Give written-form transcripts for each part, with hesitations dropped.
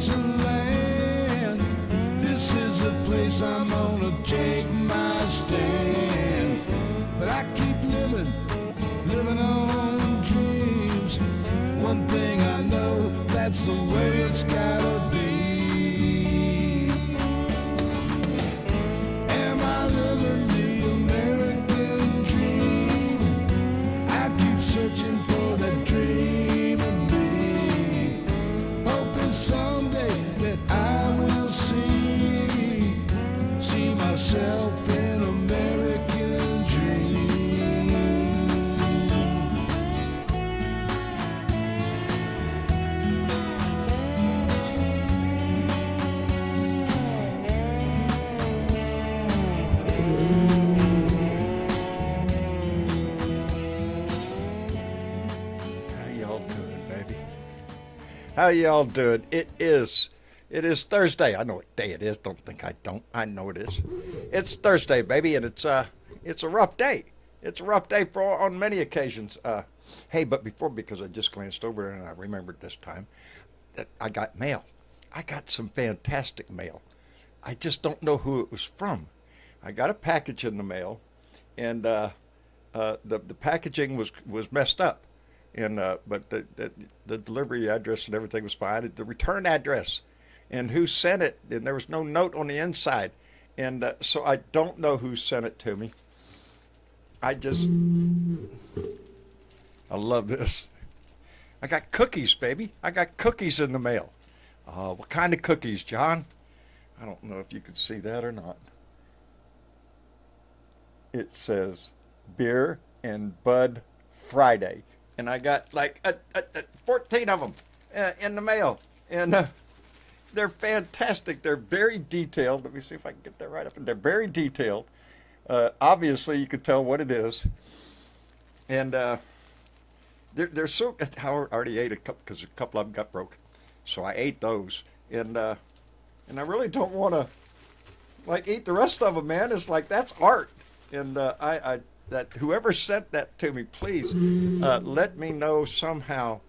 decent land. This is the place I'm gonna take my stand. But I keep living on dreams. One thing I know, that's the way it's gotta be. Am I living the American dream? I keep searching for that dream of me, hoping someday that I will see myself in American dream. How y'all doing? It is Thursday. I know what day it is. Don't think I don't. I know it is. It's Thursday, baby, and it's a rough day. It's a rough day on many occasions. Hey, but because I just glanced over and I remembered this time that I got mail. I got some fantastic mail. I just don't know who it was from. I got a package in the mail, and the packaging was messed up. And but the delivery address and everything was fine. The return address and who sent it, and there was no note on the inside, and so I don't know who sent it to me. I love this. I got cookies, baby. I got cookies in the mail. What kind of cookies, John? I don't know if you can see that or not. It says Beer and Bud Friday. And I got like 14 of them in the mail. And they're fantastic. They're very detailed. Let me see if I can get that right up. And they're very detailed. Obviously, you can tell what it is. And they're so... I already ate a couple because a couple of them got broke. So I ate those. And I really don't want to eat the rest of them, man. It's like, that's art. And that whoever sent that to me, please let me know somehow,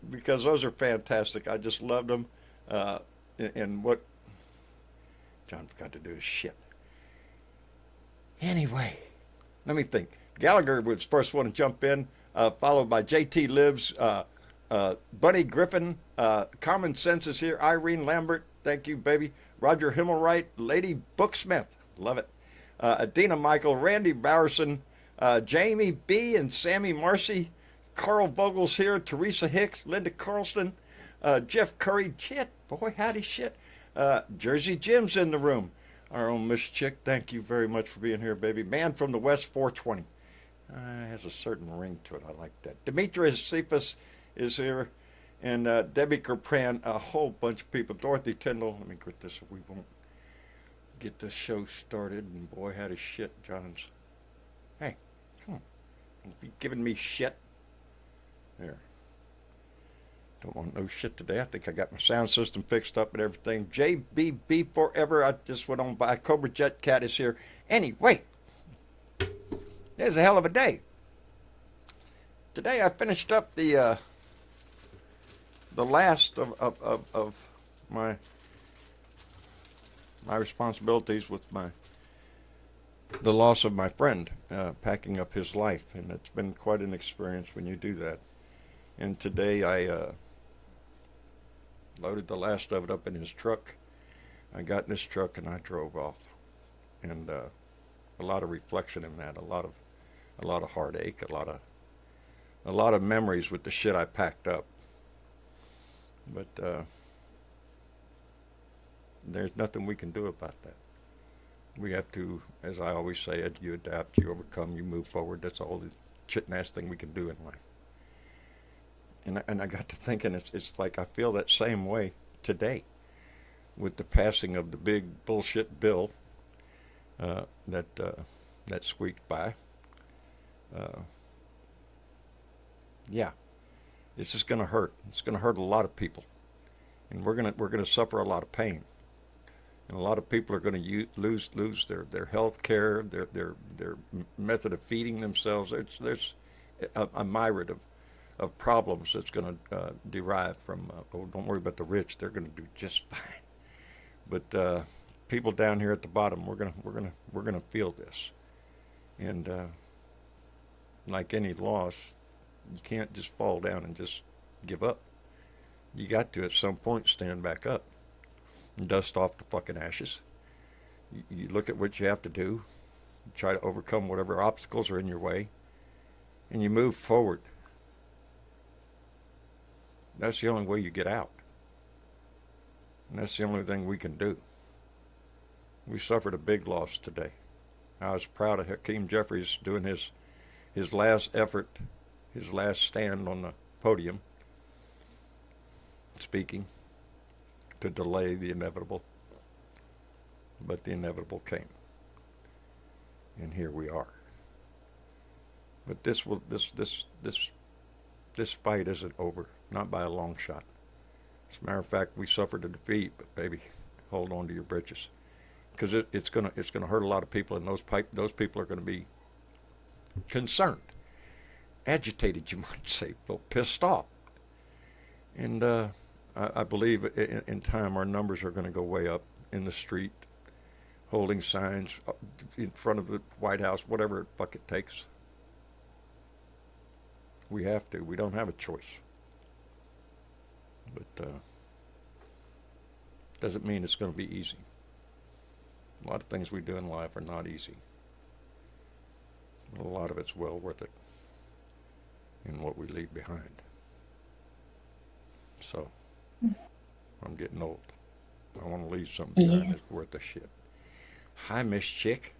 because those are fantastic. I just loved them. And what John forgot to do is shit. Anyway, let me think. Gallagher was the first one to jump in, followed by JT Lives, Bunny Griffin, Common Sense is here, Irene Lambert, thank you, baby. Roger Himmelwright, Lady Booksmith, love it. Adina Michael, Randy Bowerson, Jamie B. and Sammy Marcy, Carl Vogel's here, Teresa Hicks, Linda Carlston, Jeff Curry, shit, boy, howdy shit. Jersey Jim's in the room. Our own Miss Chick, thank you very much for being here, baby. Man from the West 420. Has a certain ring to it, I like that. Demetrius Cephas is here, and Debbie Kerpran, a whole bunch of people. Dorothy Tyndall, let me quit this so we won't get this show started. And boy, howdy shit, John's. Hey, come on. Don't be giving me shit. There. Don't want no shit today. I think I got my sound system fixed up and everything. JBB Forever. I just went on by. Cobra Jet Cat is here. Anyway, there's a hell of a day. Today I finished up the last of my responsibilities with the loss of my friend, packing up his life, and it's been quite an experience when you do that. And today I loaded the last of it up in his truck. I got in his truck and I drove off, and a lot of reflection in that, a lot of heartache, a lot of memories with the shit I packed up. But there's nothing we can do about that. We have to, as I always say, you adapt, you overcome, you move forward. That's all the shit and ass thing we can do in life. And I got to thinking, it's like I feel that same way today with the passing of the big bullshit bill that squeaked by. Yeah, it's just going to hurt. It's going to hurt a lot of people, and we're gonna suffer a lot of pain. And a lot of people are going to lose their health care, their method of feeding themselves. There's a myriad of problems that's going to derive from. Oh, don't worry about the rich; they're going to do just fine. But people down here at the bottom, we're gonna feel this, and like any loss, you can't just fall down and just give up. You got to at some point stand back up and dust off the fucking ashes. You look at what you have to do, try to overcome whatever obstacles are in your way, and you move forward. That's the only way you get out. And that's the only thing we can do. We suffered a big loss today. I was proud of Hakeem Jeffries doing his last effort, his last stand on the podium, speaking to delay the inevitable. But the inevitable came. And here we are. But this fight isn't over, not by a long shot. As a matter of fact, we suffered a defeat, but baby, hold on to your britches, because it's gonna hurt a lot of people, and those people are gonna be concerned, agitated, you might say, pissed off, and I believe in time our numbers are gonna go way up in the street, holding signs in front of the White House, whatever the fuck it takes. We have to. We don't have a choice. But doesn't mean it's going to be easy. A lot of things we do in life are not easy. A lot of it's well worth it in what we leave behind. So, I'm getting old. I want to leave something behind that's worth a shit. Hi, Miss Chick.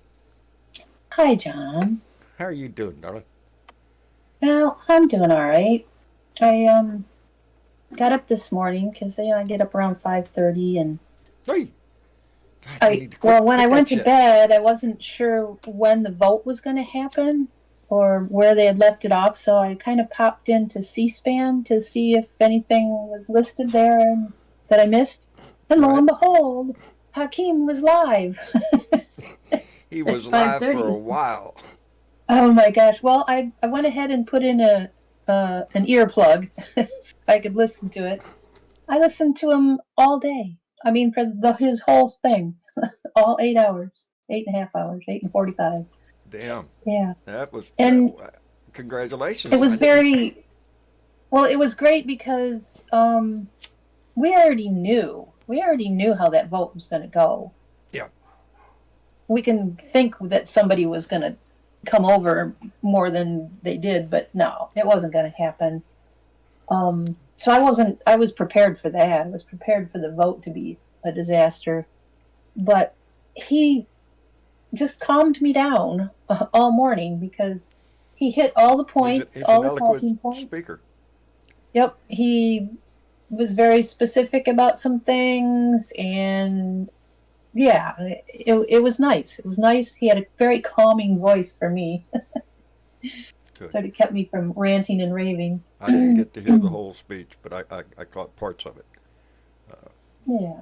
Hi, John. How are you doing, darling? Well, I'm doing all right. I got up this morning because I get up around 5:30, and hey, God, when I went to bed, I wasn't sure when the vote was going to happen or where they had left it off, so I kind of popped into C-SPAN to see if anything was listed there that I missed. And lo and behold, Hakeem was live. He was live for a while. Oh my gosh! Well, I went ahead and put in an earplug so I could listen to it. I listened to him all day. I mean, for his whole thing, all 8 hours, 8.5 hours, 8:45. Damn. Yeah. That was. And congratulations. It was very. Well, it was great because we already knew. We already knew how that vote was going to go. Yeah. We can think that somebody was going to come over more than they did, but no, it wasn't going to happen. So I was prepared for that. I was prepared for the vote to be a disaster, but he just calmed me down all morning because he hit all the points, he's all an the talking points. Speaker. Yep, he was very specific about some things, and yeah, it was nice. It was nice. He had a very calming voice for me. Good. Sort of kept me from ranting and raving. I didn't get to hear the whole speech, but I caught parts of it. Yeah.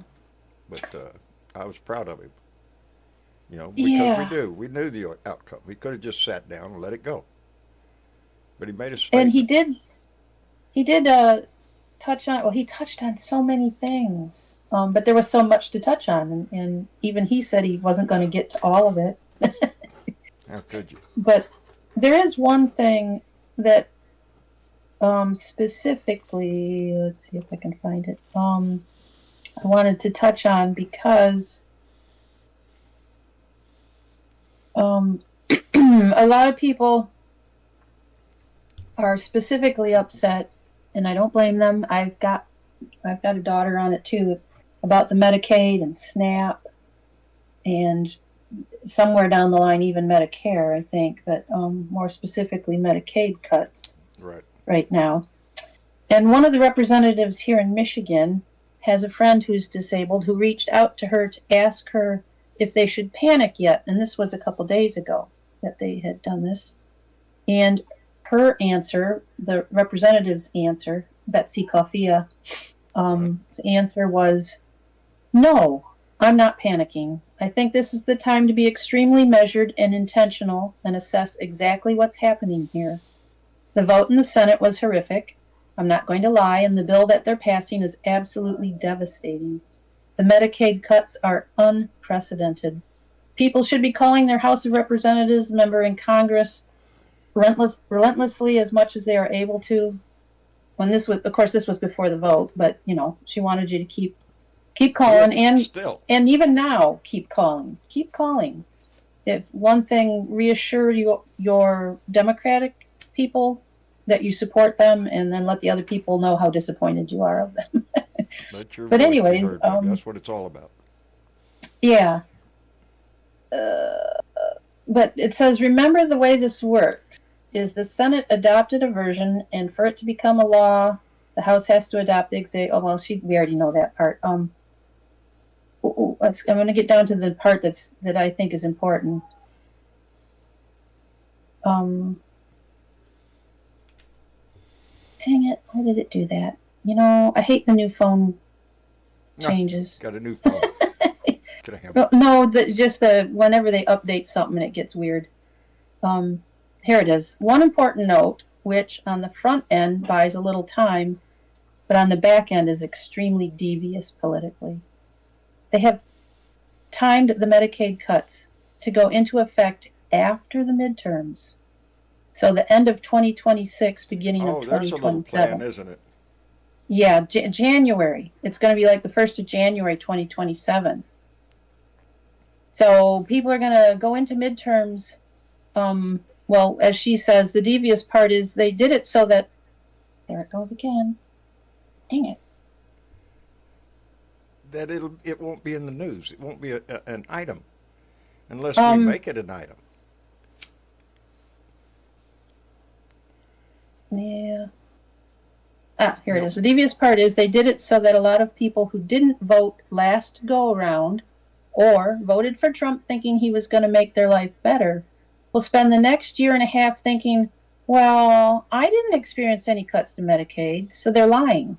But I was proud of him. You know, because we knew the outcome. We could have just sat down and let it go. But he made a statement. And he did touch on, well, he touched on so many things. But there was so much to touch on, and even he said he wasn't going to get to all of it. How could you? But there is one thing that specifically, let's see if I can find it, I wanted to touch on because a lot of people are specifically upset, and I don't blame them. I've got a daughter on it too, about the Medicaid and SNAP, and somewhere down the line even Medicare, I think, but more specifically Medicaid cuts right now. And one of the representatives here in Michigan has a friend who's disabled who reached out to her to ask her if they should panic yet. And this was a couple days ago that they had done this. And her answer, the representative's answer, Betsy Coffea, the answer was, no, I'm not panicking. I think this is the time to be extremely measured and intentional and assess exactly what's happening here. The vote in the Senate was horrific. I'm not going to lie, and the bill that they're passing is absolutely devastating. The Medicaid cuts are unprecedented. People should be calling their House of Representatives member in Congress relentlessly as much as they are able to. When this was, of course, this was before the vote, but you know, she wanted you to keep calling, and even now, keep calling. If one thing, reassure your Democratic people that you support them, and then let the other people know how disappointed you are of them. But anyways, that's what it's all about. Yeah. But it says, remember the way this works is the Senate adopted a version, and for it to become a law, the House has to adopt the exact. Oh well, we already know that part. I'm going to get down to the part that I think is important. Dang it! Why did it do that? You know, I hate the new phone changes. Got a new phone. No, just whenever they update something, it gets weird. Here it is. One important note, which on the front end buys a little time, but on the back end is extremely devious politically. They have timed the Medicaid cuts to go into effect after the midterms. So the end of 2026, beginning of 2027. There's a little plan, isn't it? Yeah, January. It's going to be like the 1st of January, 2027. So people are going to go into midterms. Well, as she says, the devious part is they did it so that, there it goes again. Dang it. That it won't be in the news. It won't be an item unless we make it an item. Yeah. Here it is. The devious part is they did it so that a lot of people who didn't vote last go around or voted for Trump thinking he was going to make their life better will spend the next year and a half thinking, well, I didn't experience any cuts to Medicaid, so they're lying,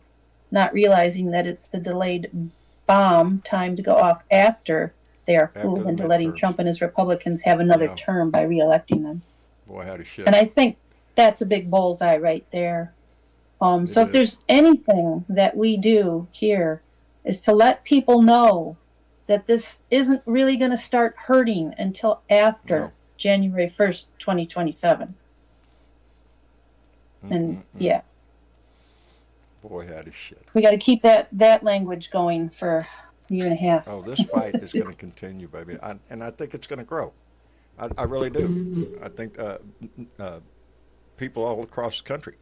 not realizing that it's the delayed bomb time to go off after they are fooled into letting Trump and his Republicans have another term by reelecting them. Boy, howdy shit. And I think that's a big bullseye right there. So if there's anything that we do here is to let people know that this isn't really going to start hurting until after January 1st, 2027. And yeah. Boy, howdy shit. We got to keep that language going for a year and a half. Oh, this fight is going to continue, baby. And I think it's going to grow. I really do. I think people all across the country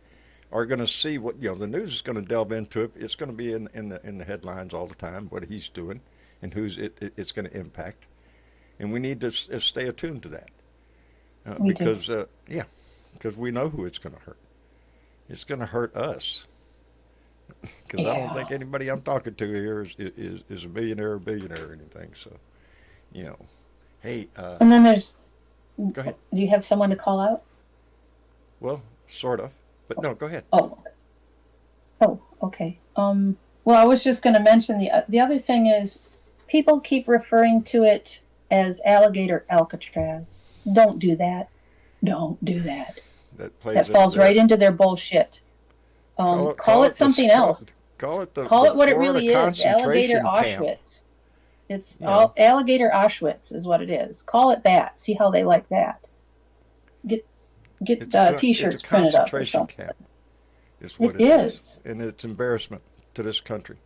are going to see what, the news is going to delve into it. It's going to be in the headlines all the time, what he's doing and who's it's going to impact. And we need to stay attuned to that. Because we know who it's going to hurt. It's going to hurt us. Because I don't think anybody I'm talking to here is a millionaire or billionaire or anything. So, hey. And then there's. Go ahead. Do you have someone to call out? Well, sort of. But no, go ahead. Oh, okay. Well, I was just going to mention the other thing is people keep referring to it as alligator Alcatraz. Don't do that. Don't do that. That falls right into their bullshit. Call it something else. Call it what it really is. Alligator Auschwitz. It's alligator Auschwitz is what it is. Call it that. See how they like that. Get T-shirts printed up or something. Camp is what it is. And it's embarrassment to this country.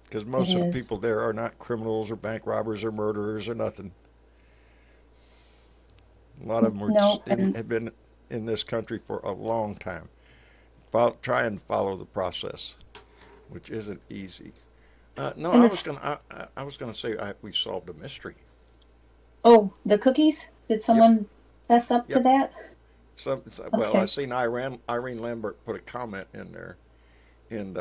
Because most of the people there are not criminals or bank robbers or murderers or nothing. A lot of them have been in this country for a long time. Try and follow the process, which isn't easy. I was gonna say we solved a mystery. Oh, the cookies? Did someone fess up to that? Well, I seen Irene Lambert put a comment in there, and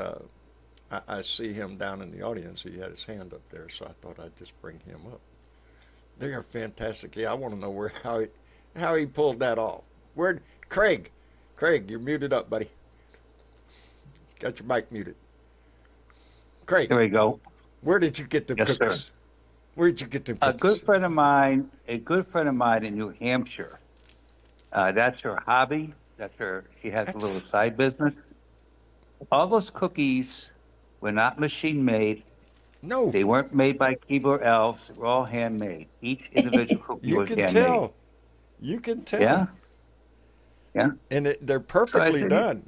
I see him down in the audience. He had his hand up there, so I thought I'd just bring him up. They are fantastic. Yeah, I want to know how he pulled that off. Craig, you're muted up, buddy. Got your mic muted. Craig. There we go. Where did you get the cookies? Sir. Where did you get them cookies? A good friend of mine in New Hampshire. That's her hobby. That's her. She has a That's- little side business. All those cookies were not machine made. No, They weren't made by keyboard elves. They were all handmade. Each individual cookie you was can handmade. tell. You can tell. Yeah, yeah. And they're So I perfectly said, done.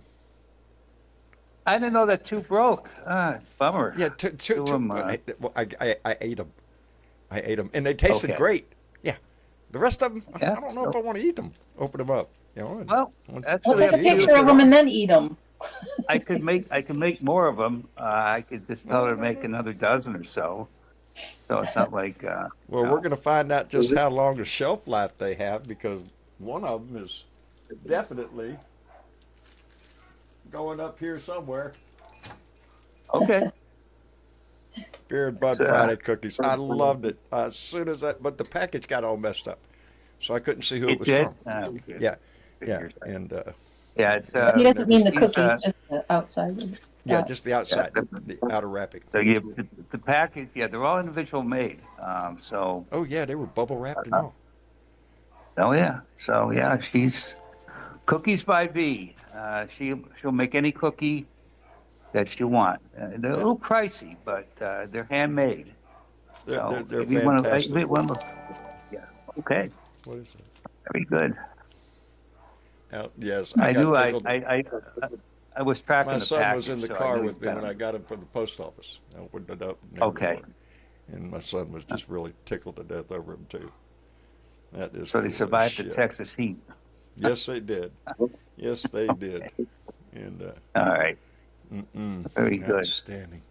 I didn't know that two broke. Bummer. Yeah, Two of them. well, I ate them. I ate them, and they tasted Okay. great. Yeah, the rest of them, Yeah, I don't know if so- I want to eat them. Open them up, you know. Well, once- that's We'll really take a up to you. picture of them and then eat them. I could make more of them. I could just tell her to make another dozen or so. So it's not like. Well, we're going to find out just how long a shelf life they have, because one of them is definitely going up here somewhere. Okay. Beer and Bud It's, Friday cookies. I loved it as soon as that, but the package got all messed up, so I couldn't see who it was did. from. Okay. Yeah, yeah, and Yeah, it's. He doesn't mean the she's, cookies, just the outside. yeah, just the outside, Yeah. the outer wrapping. So the package, yeah, they're all individual made. So, Oh yeah, they were bubble wrapped and all. oh yeah, so yeah, she's Cookies by V. She'll make any cookie that you want. They're a little pricey, but they're handmade. They're if you wanna- fantastic. if you wanna- yeah. Okay. What is it? Very good. Yes, I got knew tickled. I was tracking My the son package. was in the so I car knew with me it when I better. got him from the post office. I opened it up. And there Okay. they were. And my son was just really tickled to death over him too. That is So they cool as survived the shit. Texas heat. Yes, they did. Yes, they did. And All right. Very good. outstanding.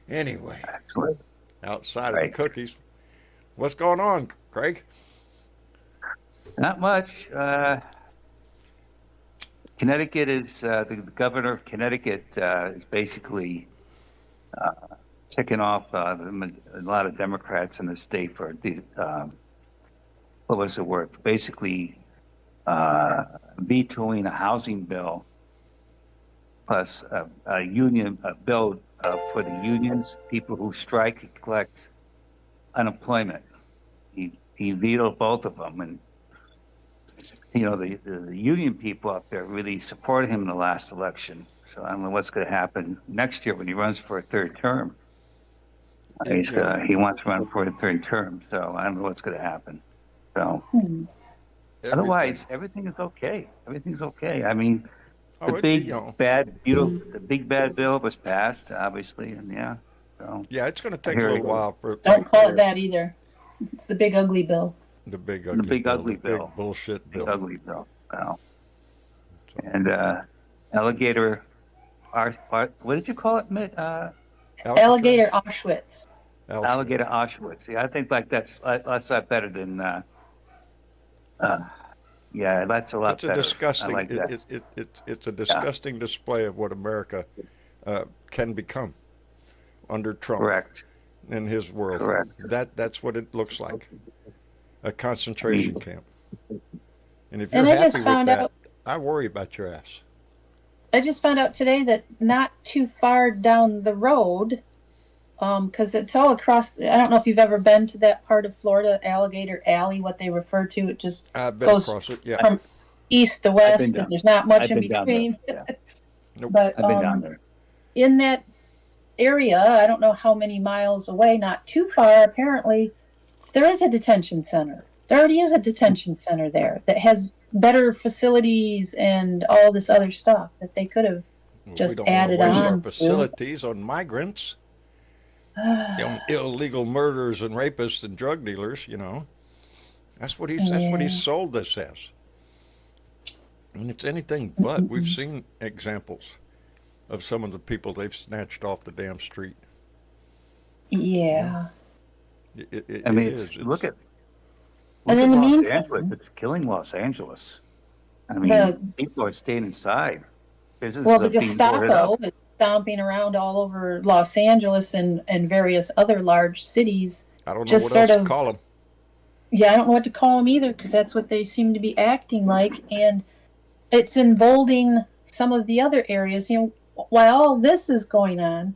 Anyway, Excellent. outside of Right. the cookies, what's going on, Craig? Not much. Connecticut is the governor of Connecticut is basically ticking off a lot of Democrats in the state for the what was the word? Basically vetoing a housing bill plus a union bill for the unions, people who strike and collect unemployment. He vetoed both of them, and you know the union people up there really supported him in the last election. So I don't know what's going to happen next year when he runs for a third term. He wants to run for a third term, so I don't know what's going to happen. So otherwise, everything is okay. Everything's okay. I mean, the big bad bill was passed, obviously, and yeah. So Yeah, it's going to take a little while for. Don't call it that either. It's the big ugly bill. The big ugly bill. Big bullshit bill. Big ugly bill. Wow. And alligator. What did you call it? Alligator Auschwitz. Alligator Auschwitz. Yeah, I think like that's a lot better than. Yeah, that's a lot It's a better. disgusting. I like that. It's a disgusting display of what America can become under Trump. Correct. In his world. Correct. That's what it looks like. A concentration camp. And if And you're I just happy with found that, out- I worry about your ass. I just found out today that not too far down the road, because it's all across. I don't know if you've ever been to that part of Florida, Alligator Alley, what they refer to. It just I've been goes across it. Yeah. from east to I've west, been and down- there's not much I've in been down there. between. Yeah, Nope. But I've been down there. in that area, I don't know how many miles away, not too far, apparently, there is a detention center. There already is a detention center there that has better facilities and all this other stuff that they could have just we don't added want to waste our on. facilities on migrants, on illegal murderers and rapists and drug dealers. You know, that's what he sold this as. And it's anything but. We've seen examples of some of the people they've snatched off the damn street. Yeah. I mean, look at And in the Los meantime- Angeles. It's killing Los Angeles. I mean, people are staying inside. Businesses Well, the are being boarded up. Gestapo is stomping around all over Los Angeles and various other large cities. I don't know just what sort else to of- call them. Yeah, I don't know what to call them either, because that's what they seem to be acting like, and it's emboldening some of the other areas. You know, while all this is going on,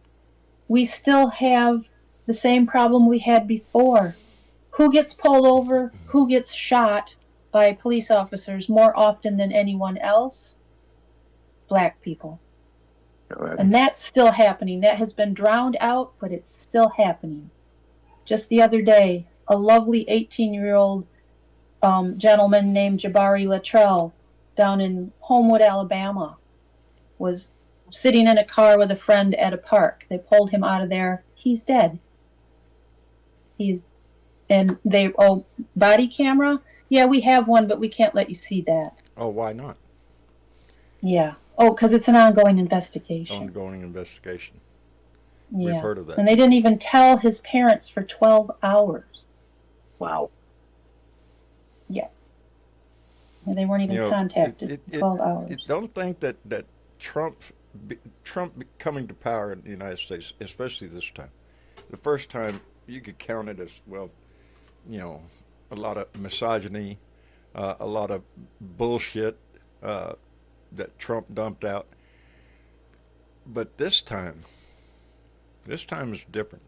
we still have the same problem we had before. Who gets pulled over? Who gets shot by police officers more often than anyone else? black people. Correct. And that's still happening. That has been drowned out, but it's still happening. Just the other day, a lovely 18-year-old gentleman named Jabari Latrell down in Homewood, Alabama, was sitting in a car with a friend at a park. They pulled him out of there. He's dead. Body camera? Yeah, we have one, but we can't let you see that. Oh, why not? Yeah. Oh, because it's an ongoing investigation. Ongoing investigation. Yeah. We've heard of that. And they didn't even tell his parents for 12 hours. Wow. Yeah. And they weren't even contacted 12 hours. Don't think that Trump coming to power in the United States, especially this time, the first time, you could count it as, well, a lot of misogyny, a lot of bullshit that Trump dumped out. But this time is different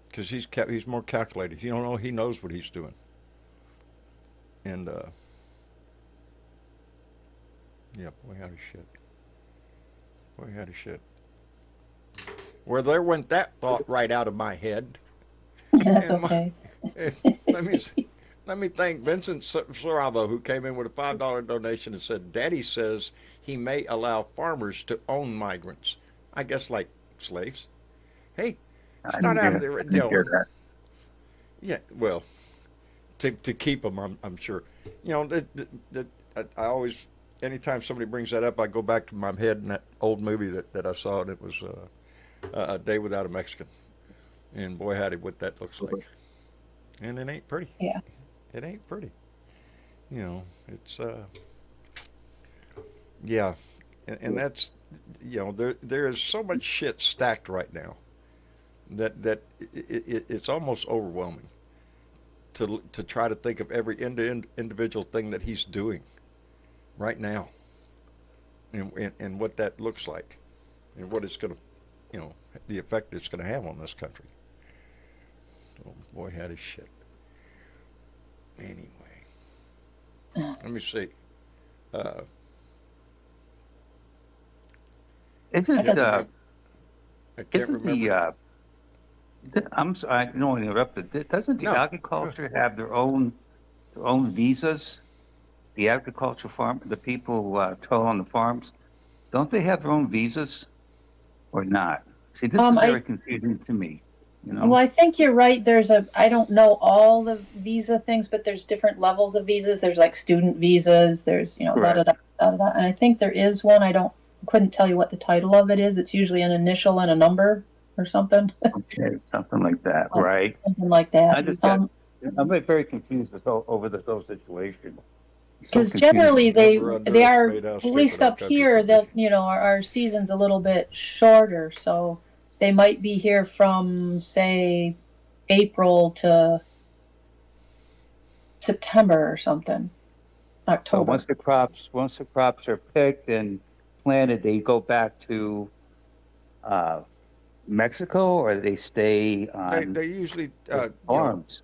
because he's more calculated. He knows what he's doing. And yeah, boy, how to shit. Well, there went that thought right out of my head. That's okay. Let me thank Vincent Saravo, who came in with a $5 donation and said, Daddy says he may allow farmers to own migrants. I guess like slaves. Hey, it's not out of their deal. Yeah, well, to keep them, I'm sure. I always, anytime somebody brings that up, I go back to my head in that old movie that I saw, and it was A Day Without a Mexican. And boy, howdy, what that looks like. And it ain't pretty. Yeah. It ain't pretty. It's, yeah. And that's, there is so much shit stacked right now that it's almost overwhelming to try to think of every individual thing that he's doing right now and what that looks like and what it's going to, the effect it's going to have on this country. Oh, boy, had his shit. Anyway, let me see. Isn't I can't remember. I'm sorry, I don't want to interrupt. Doesn't the agriculture have their own visas? The agriculture farm, the people who toil on the farms, don't they have their own visas or not? See, this is very confusing to me. Well, I think you're right. I don't know all the visa things, but there's different levels of visas. There's like student visas. There's, da da da da da. And I think there is one. Couldn't tell you what the title of it is. It's usually an initial and a number or something. Okay, something like that, right? Something like that. I'm very confused over the whole situation. Because generally they are, at least up here, they'll, our season's a little bit shorter, so they might be here from, say, April to September or something. October. So once the crops are picked and planted, they go back to Mexico, or they stay on. They usually farms.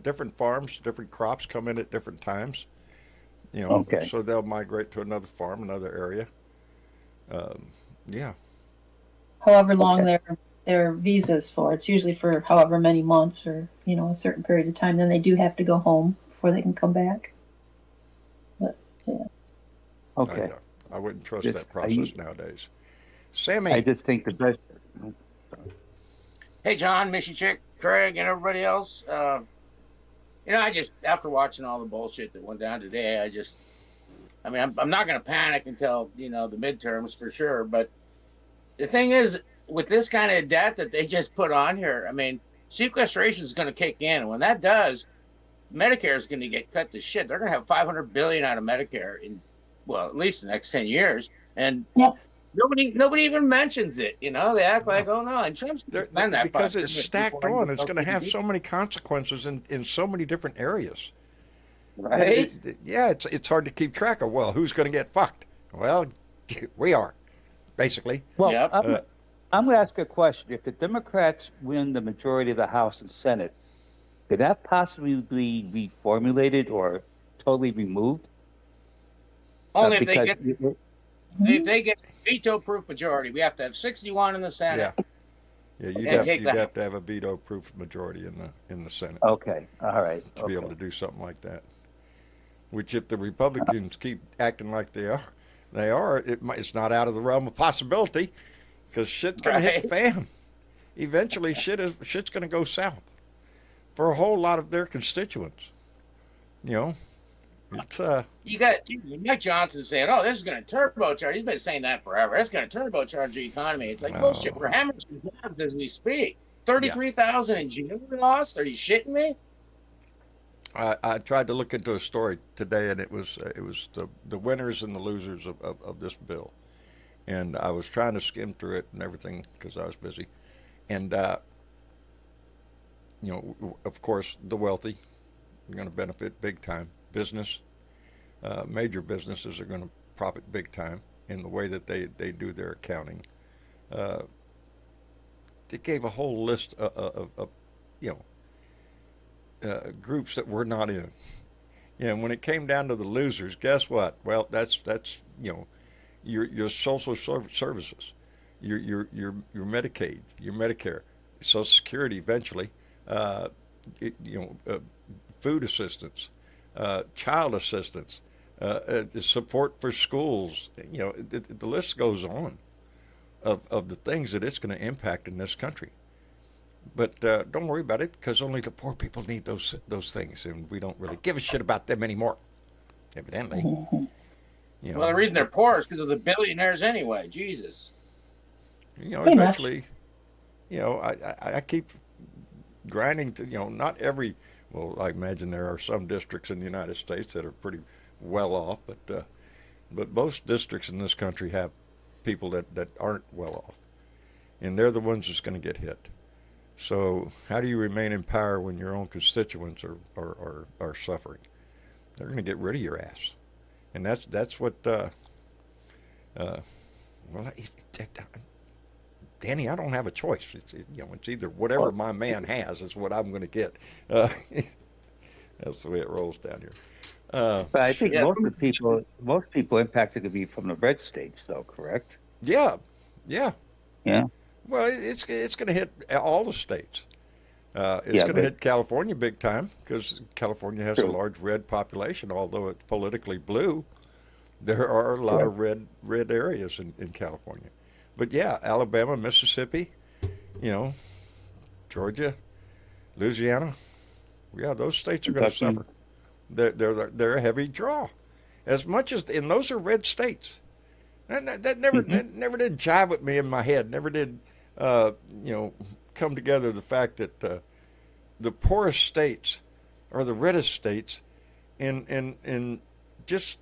Different farms, different crops come in at different times. Okay. So they'll migrate to another farm, another area. Yeah. However long their visa's for. It's usually for however many months or, a certain period of time. Then they do have to go home before they can come back. But, yeah. Okay. I wouldn't trust that process nowadays. Sammy. I just think the best. Hey, John, Missy Chick, Craig, and everybody else. I just, after watching all the bullshit that went down today, I'm not going to panic until, the midterms for sure. But the thing is, with this kind of debt that they just put on here, sequestration is going to kick in. And when that does, Medicare is going to get cut to shit. They're going to have $500 billion out of Medicare in, at least the next 10 years. And nobody even mentions it. They act like, oh no, and Trump's spend that because it's stacked on. It's going to have so many consequences in so many different areas. Right? It's hard to keep track of. Well, who's going to get fucked? Well, we are, basically. Well, I'm going to ask a question. If the Democrats win the majority of the House and Senate, could that possibly be reformulated or totally removed? Only if they get. If they get veto-proof majority, we have to have 61 in the Senate. Yeah, you'd And have take the have to have a veto-proof majority in the Senate Okay, all right. to be able to do something like that. Which, if the Republicans keep acting like they are, it's not out of the realm of possibility, because shit's gonna hit the Right. fan. Eventually, shit's gonna go south for a whole lot of their constituents. You know, it's You got Mike Johnson saying, "Oh, this is going to turbocharge." He's been saying that forever. It's going to turbocharge the economy. It's like bullshit. We're hemorrhaging jobs as we speak. Yeah. 33,000 in jail lost. Are you shitting me? I tried to look into a story today, and it was the winners and the losers of this bill, and I was trying to skim through it and everything because I was busy, and of course, the wealthy are going to benefit big time. Business, major businesses are going to profit big time in the way that they do their accounting. Uh, they gave a whole list of groups that we're not in. When it came down to the losers, guess what? Well, that's your social services, your Medicaid, your Medicare, Social Security eventually, uh, food assistance, child assistance, support for schools. The list goes on of the things that it's going to impact in this country. But don't worry about it, because only the poor people need those things, and we don't really give a shit about them anymore, evidently. Well, the reason they're poor is because of the billionaires anyway. Jesus. Eventually, I keep grinding to, not every, well, I imagine there are some districts in the United States that are pretty well off, but most districts in this country have people that aren't well off, and they're the ones that's going to get hit. So how do you remain in power when your own constituents are suffering? They're going to get rid of your ass, and that's what. Well, Danny, I don't have a choice. It's either whatever my man has is what I'm going to get. That's the way it rolls down here. But I think most people impacted could be from the red states, though. Correct? Yeah. Yeah. Well, it's going to hit all the states. It's going to hit California big time, because California has a large red population. Although it's politically blue, there are a lot of red areas in California. But yeah, Alabama, Mississippi, Georgia, Louisiana, yeah, those states are going to suffer. They're a heavy draw, as much as, and those are red states. That never did jive with me in my head. Never did come together, the fact that the poorest states are the reddest states, and just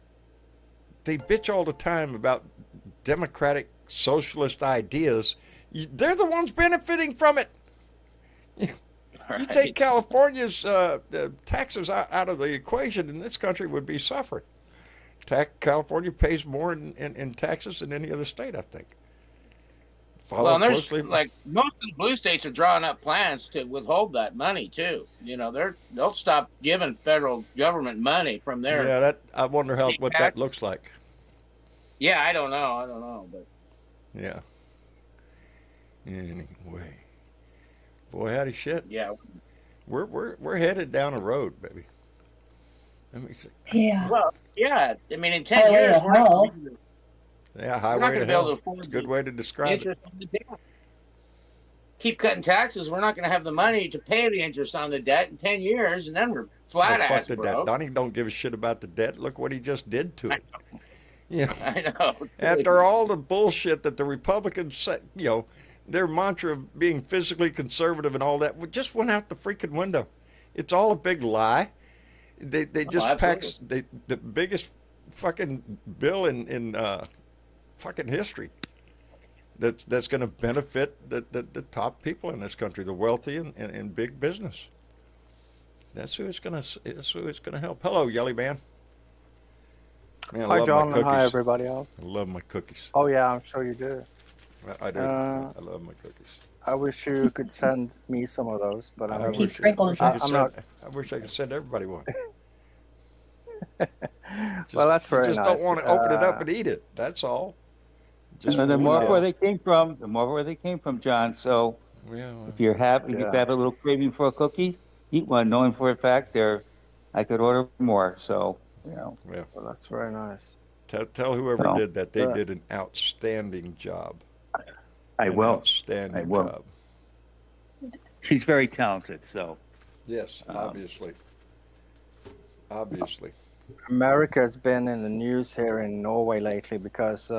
they bitch all the time about democratic socialist ideas. They're the ones benefiting from it. You take California's taxes out of the equation, and this country would be suffering. California pays more in taxes than any other state, I think. Well, and there's like most of the blue states are drawing up plans to withhold that money too. They'll stop giving federal government money from there. Yeah, I wonder what that looks like. Yeah, I don't know, but yeah. Anyway, boy, howdy shit. Yeah, we're headed down a road, baby. Let me see. Yeah. Well, yeah. I mean, in 10 years, we're highway to hell. It's a good way to describe it. Keep cutting taxes. We're not going to have the money to pay the interest on the debt in 10 years, and then we're flat ass broke. Debt. Donnie don't give a shit about the debt. Look what he just did to it. I know. After all the bullshit that the Republicans said, their mantra of being physically conservative and all that just went out the freaking window. It's all a big lie. They just packed the biggest fucking bill in fucking history. That's going to benefit the top people in this country, the wealthy and big business. That's who it's going to help. Hello, Yelly Man. Man, hi, John, and hi, everybody else. I love my cookies. Oh, yeah, I'm sure you do. I do. I love my cookies. I wish you could send me some of those, but keep sprinkling. I wish I could send everybody one. Well, that's You very just nice. don't want to open it up and eat it. That's all. Just The for more weekend. where they came from, the more where they came from, John. So Yeah. if you have a little craving for a cookie, eat one, knowing for a fact I could order more. So Yeah. Well, that's very nice. Tell whoever so did that they Uh, did an outstanding job. I An will. outstanding job. She's very talented. So Yes, obviously. Obviously. America has been in the news here in Norway lately because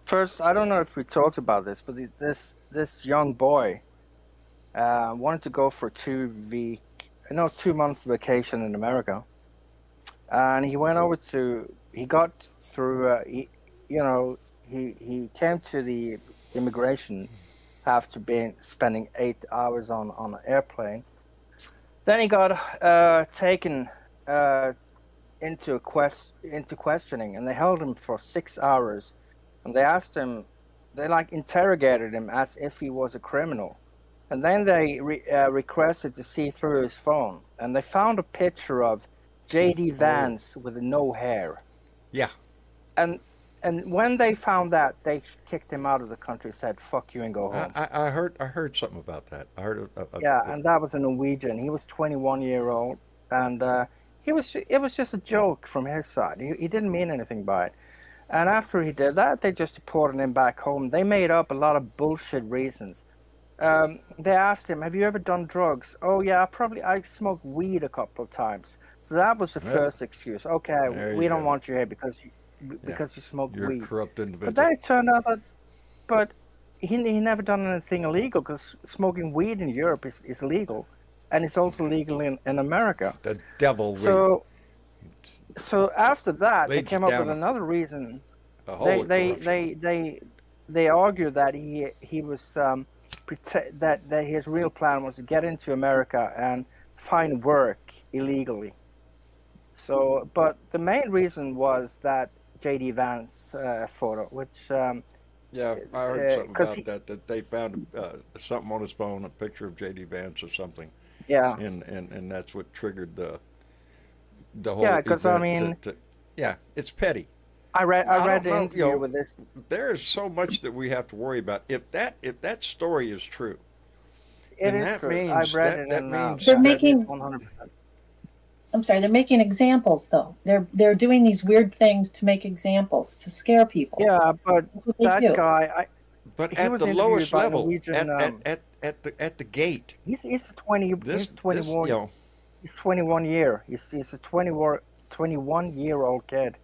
first, I don't know if we talked about this, but this young boy wanted to go for 2-month vacation in America, and he went over to. He got through. He came to the immigration after spending 8 hours on an airplane. Then he got taken into questioning, and they held him for 6 hours, and they asked him, they like interrogated him as if he was a criminal, and then they requested to see through his phone, and they found a picture of J.D. Vance with no hair. Yeah. And when they found that, they kicked him out of the country, said "fuck you" and go home. I heard something about that. I heard And that was a Norwegian. He was 21-year-old, and it was just a joke from his side. He didn't mean anything by it. And after he did that, they just deported him back home. They made up a lot of bullshit reasons. They asked him, "Have you ever done drugs?" "Oh yeah, I smoked weed a couple of times." So that was the first excuse. Okay, we don't want you here because you smoked You're weed. a corrupt individual. But then it turned out that, but he never done anything illegal, because smoking weed in Europe is legal, and it's also legal in America. The devil weed. So after that, they Leads came up down with another reason. a hole of corruption. They argued that he was that his real plan was to get into America and find work illegally. So, but the main reason was that J.D. Vance photo, which Yeah, I heard something 'cause about that they found something on his phone, a picture of J.D. Vance or something, yeah, and that's what triggered the whole yeah, because I mean, yeah, it's petty. I read don't the know, interview with this. There is so much that we have to worry about. If that story is true, It then is that true. means I read that it, that and means They're that- making- 100%. I'm sorry, they're making examples though. They're doing these weird things to make examples to scare people. Yeah, but That's what they that do. guy, but he at was the interviewed lowest by a level, Norwegian, at the gate, he's 20. this He's 21. He's 21 year. He's a 21-year-old kid,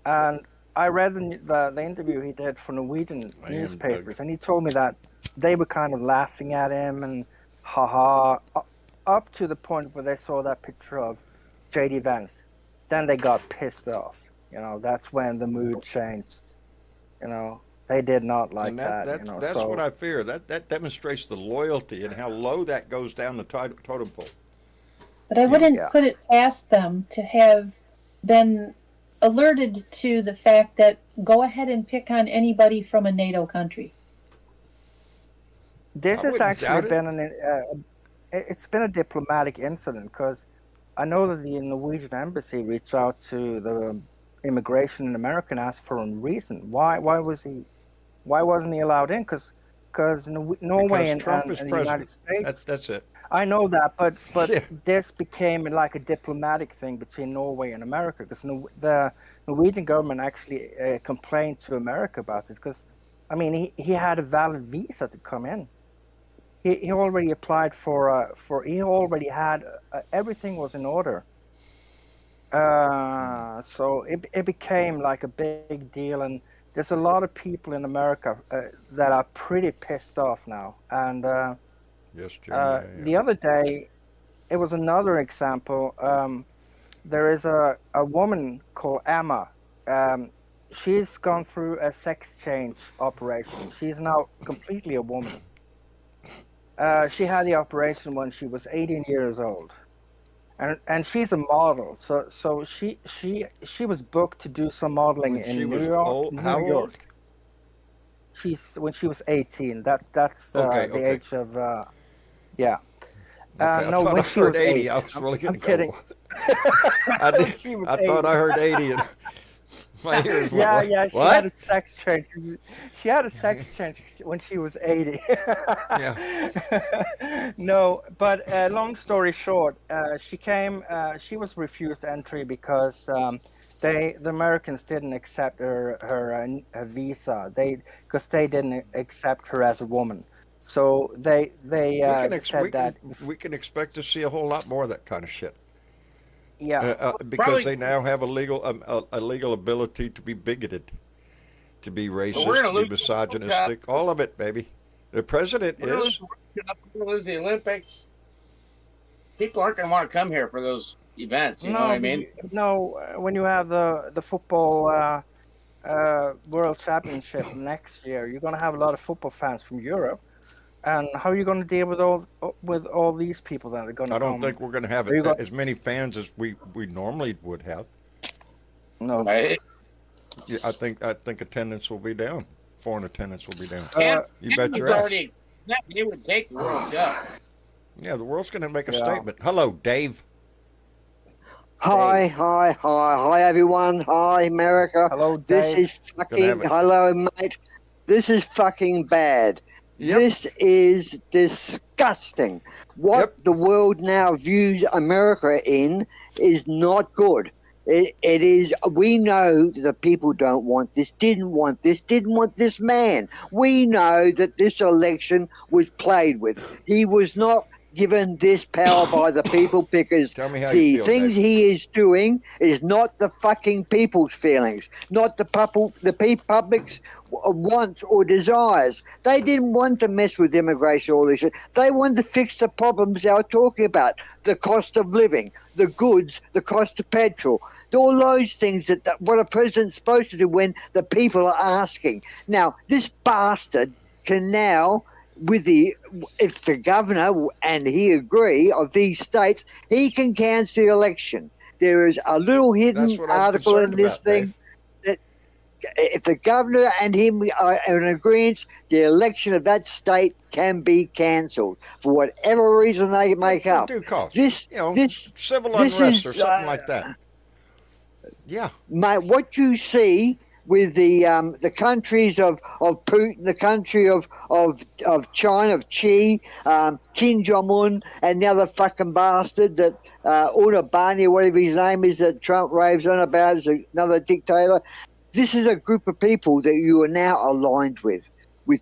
and I read the interview he did for Norwegian newspapers, and he told me that they were kind of laughing at him and haha, up to the point where they saw that picture of J.D. Vance. Then they got pissed off. That's when the mood changed. They did not like and that. that's so, what I fear. That demonstrates the loyalty and how low that goes down the totem pole. But I wouldn't Yeah. put it past them to have been alerted to the fact that go ahead and pick on anybody from a NATO country. This I has wouldn't actually doubt it. been it's been a diplomatic incident, because I know that the Norwegian embassy reached out to the immigration in America and asked for a reason. Why wasn't he allowed in? Because Norway Because and Trump and is the president. United States. That's it. I know that, but Yeah. this became like a diplomatic thing between Norway and America, because the Norwegian government actually complained to America about this, because I mean he had a valid visa to come in. He already applied for he already had everything was in order. So it became like a big deal, and there's a lot of people in America that are pretty pissed off now. And Yes, Jim. the other day, it was another example. There is a woman called Emma. She's gone through a sex change operation. She's now completely a woman. She had the operation when she was 18 years old, and she's a model. So she was booked to do some modeling When in she New was York. old, New how old? York. When she was 18. That's Okay, the okay. age of yeah. Okay, No, I thought when I she heard was 80. eight. I was really I'm going to kidding. go. I When did. she was I thought eight. I heard 80. And my ears went, Yeah. She had a what? sex change. She had a sex change when she was 80. Yeah. No, but long story short, she came. She was refused entry because the Americans didn't accept her visa. Because they didn't accept her as a woman. So they said that we can expect to see a whole lot more of that kind of shit. yeah. Because Probably, they now have a legal ability to be bigoted, to be but we're racist, going to to be lose the World Cup. misogynistic, all of it, baby. The president We're going to lose is. the World Cup. We're going to lose the Olympics. People aren't going to want to come here for those events. You know what I mean? When you have the football World Championship next year, you're going to have a lot of football fans from Europe. And how are you going to deal with all these people that are going to I come? don't think we're going to have as many fans as we normally would have. No. Right? Yeah, I think attendance will be down. Foreign attendance will be down. You bet Canada's your ass. already. They would take the World Cup. Yeah, the world's going to make a Yeah. statement. Hello, Dave. Hi, everyone. Hi, America. Hello, This Dave. is fucking. have it. Hello, mate. This is fucking bad. Yep. This is disgusting. What Yep. the world now views America in is not good. It is. We know that the people don't want this, didn't want this man. We know that this election was played with. He was not given this power by the people because Tell me how you the feel, things Dave. he is doing is not the fucking people's feelings, not the public's wants or desires. They didn't want to mess with immigration or all this shit. They wanted to fix the problems they were talking about, the cost of living, the goods, the cost of petrol, all those things that what a president's supposed to do when the people are asking. Now, this bastard can now, if the governor and he agree of these states, he can cancel the election. There is a little hidden That's what I'm article in concerned this about, thing Dave. that if the governor and him are in agreement, the election of that state can be cancelled for whatever reason they make For up. due cause. This Civil this unrest is, or something like that. Yeah. mate, what you see with the countries of Putin, the country of China, of Xi, Kim Jong-un, and the other fucking bastard that Unabani, whatever his name is, that Trump raves on about, is another dictator. This is a group of people that you are now aligned with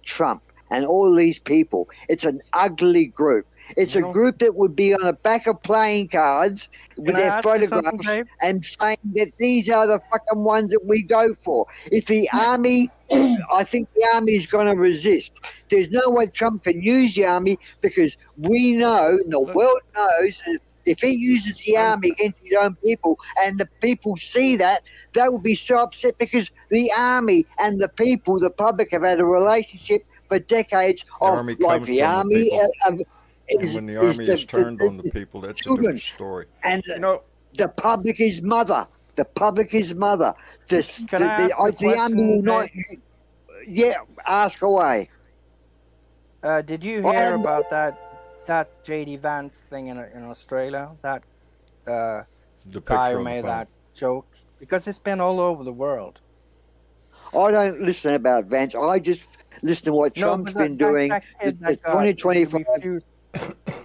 Trump and all these people. It's an ugly group. It's a group that would be on the back of playing cards with their photographs and saying that these are the fucking ones that we go for. If the army, I think the army is going to resist. There's no way Trump can use the army because we know, and the world knows, that if he uses the army against his own people and the people see that, they will be so upset because the army and the people, the public, have had a relationship for decades of like the army. And when the army is turned on the people, that's a different story. And the public is mother. The public is mother. The army will not. Yeah, ask away. Did you hear about that JD Vance thing in Australia? That guy who made that joke, because it's been all over the world. I don't listen about Vance. I just listen to what Trump's been doing. It's 2025.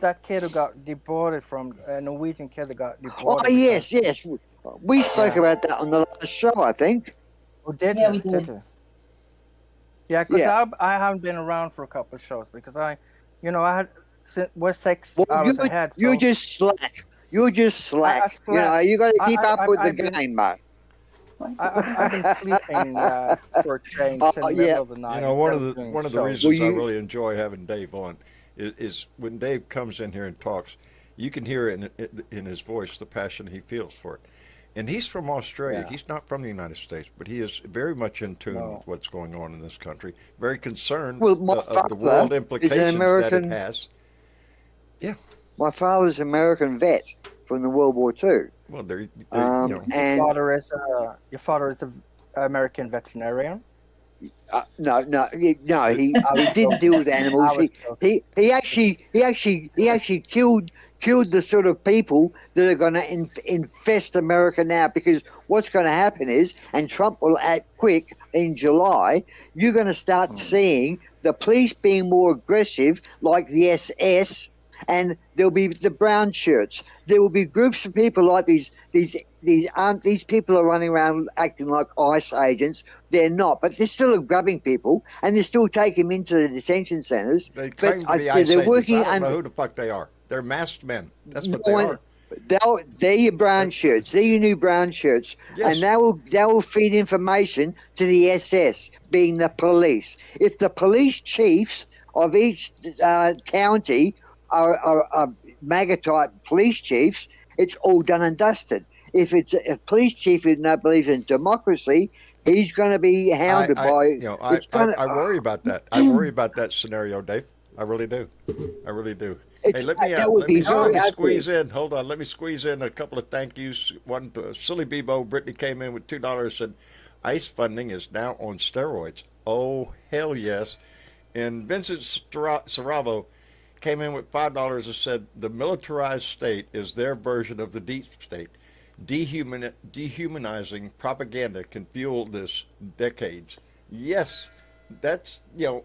That kid who got deported from a Norwegian kid that got deported. Oh yes. We spoke about that on the last show, I think. Oh, did Yeah, you? we did. Yeah, because I haven't been around for a couple of shows because we're 6 hours ahead. So You're just slack. You're just slack. You got to keep up with the game, mate. I've been sleeping for a change in the middle of the night. One of the reasons I really enjoy having Dave on is when Dave comes in here and talks, you can hear in his voice the passion he feels for it. And he's from Australia. Yeah. He's not from the United States, but he is very much in tune with what's going on in this country. Very concerned of the world implications that it has. Yeah. My father's an American vet from the World War II. Well, and your father is an American veterinarian. No. He didn't deal with animals. He actually killed the sort of people that are going to infest America now. Because what's going to happen is, and Trump will act quick in July. You're going to start seeing the police being more aggressive, like the SS. And there'll be the brown shirts. There will be groups of people like these people are running around acting like ICE agents. They're not, but they're still grabbing people and they're still taking them into the detention centres. They claim But to be ICE they're agents. working I don't know under. who the fuck they are. They're masked men. That's what they are. They're your brown shirts. They're your new brown shirts, Yes. and they will feed information to the SS, being the police. If the police chiefs of each county are MAGA type police chiefs, it's all done and dusted. If it's a police chief who believes in democracy, he's going to be hounded by. I worry about that. I worry about that scenario, Dave. I really do. I really do. Hey, let me squeeze in. Hold on. Let me squeeze in a couple of thank yous. One to Silly Bebo. Brittany came in with $2. Said ICE funding is now on steroids. Oh, hell yes. And Vincent Saravo came in with $5 and said the militarized state is their version of the deep state. Dehumanizing propaganda can fuel this decades. Yes, that's, the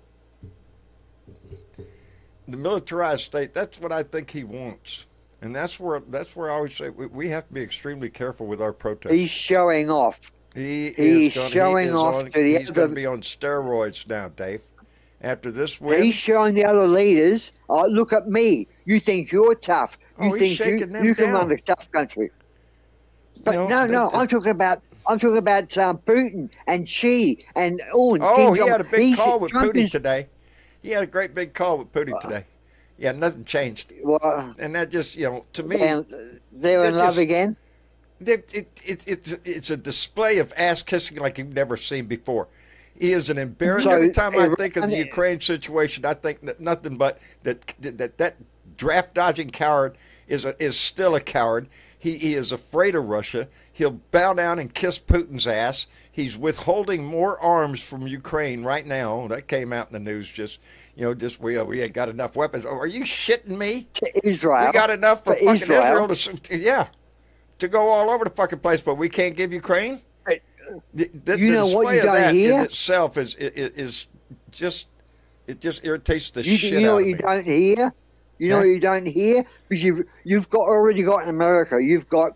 militarized state, that's what I think he wants. And that's where I always say we have to be extremely careful with our protests. He's showing off. He's going to be on steroids now, Dave. After this win, he's showing the other leaders, look at me. You think you're tough. You think you can run the tough country. But I'm talking about Putin and Xi and Kim Jong. He had a big call with Putin today. He had a great big call with Putin today. Yeah, nothing changed. Well, and that just, to me, they're in love again. It's a display of ass kissing like you've never seen before. He is an embarrassment. Every time I think of the Ukraine situation, I think that nothing but that draft dodging coward is still a coward. He is afraid of Russia. He'll bow down and kiss Putin's ass. He's withholding more arms from Ukraine right now. That came out in the news we ain't got enough weapons. Oh, are you shitting me? To Israel. We got enough for fucking Israel to go all over the fucking place, but we can't give Ukraine? The what you don't hear? In itself is just irritates the shit out of me. You know what you don't hear? You know what you don't hear? Because you've already got in America, you've got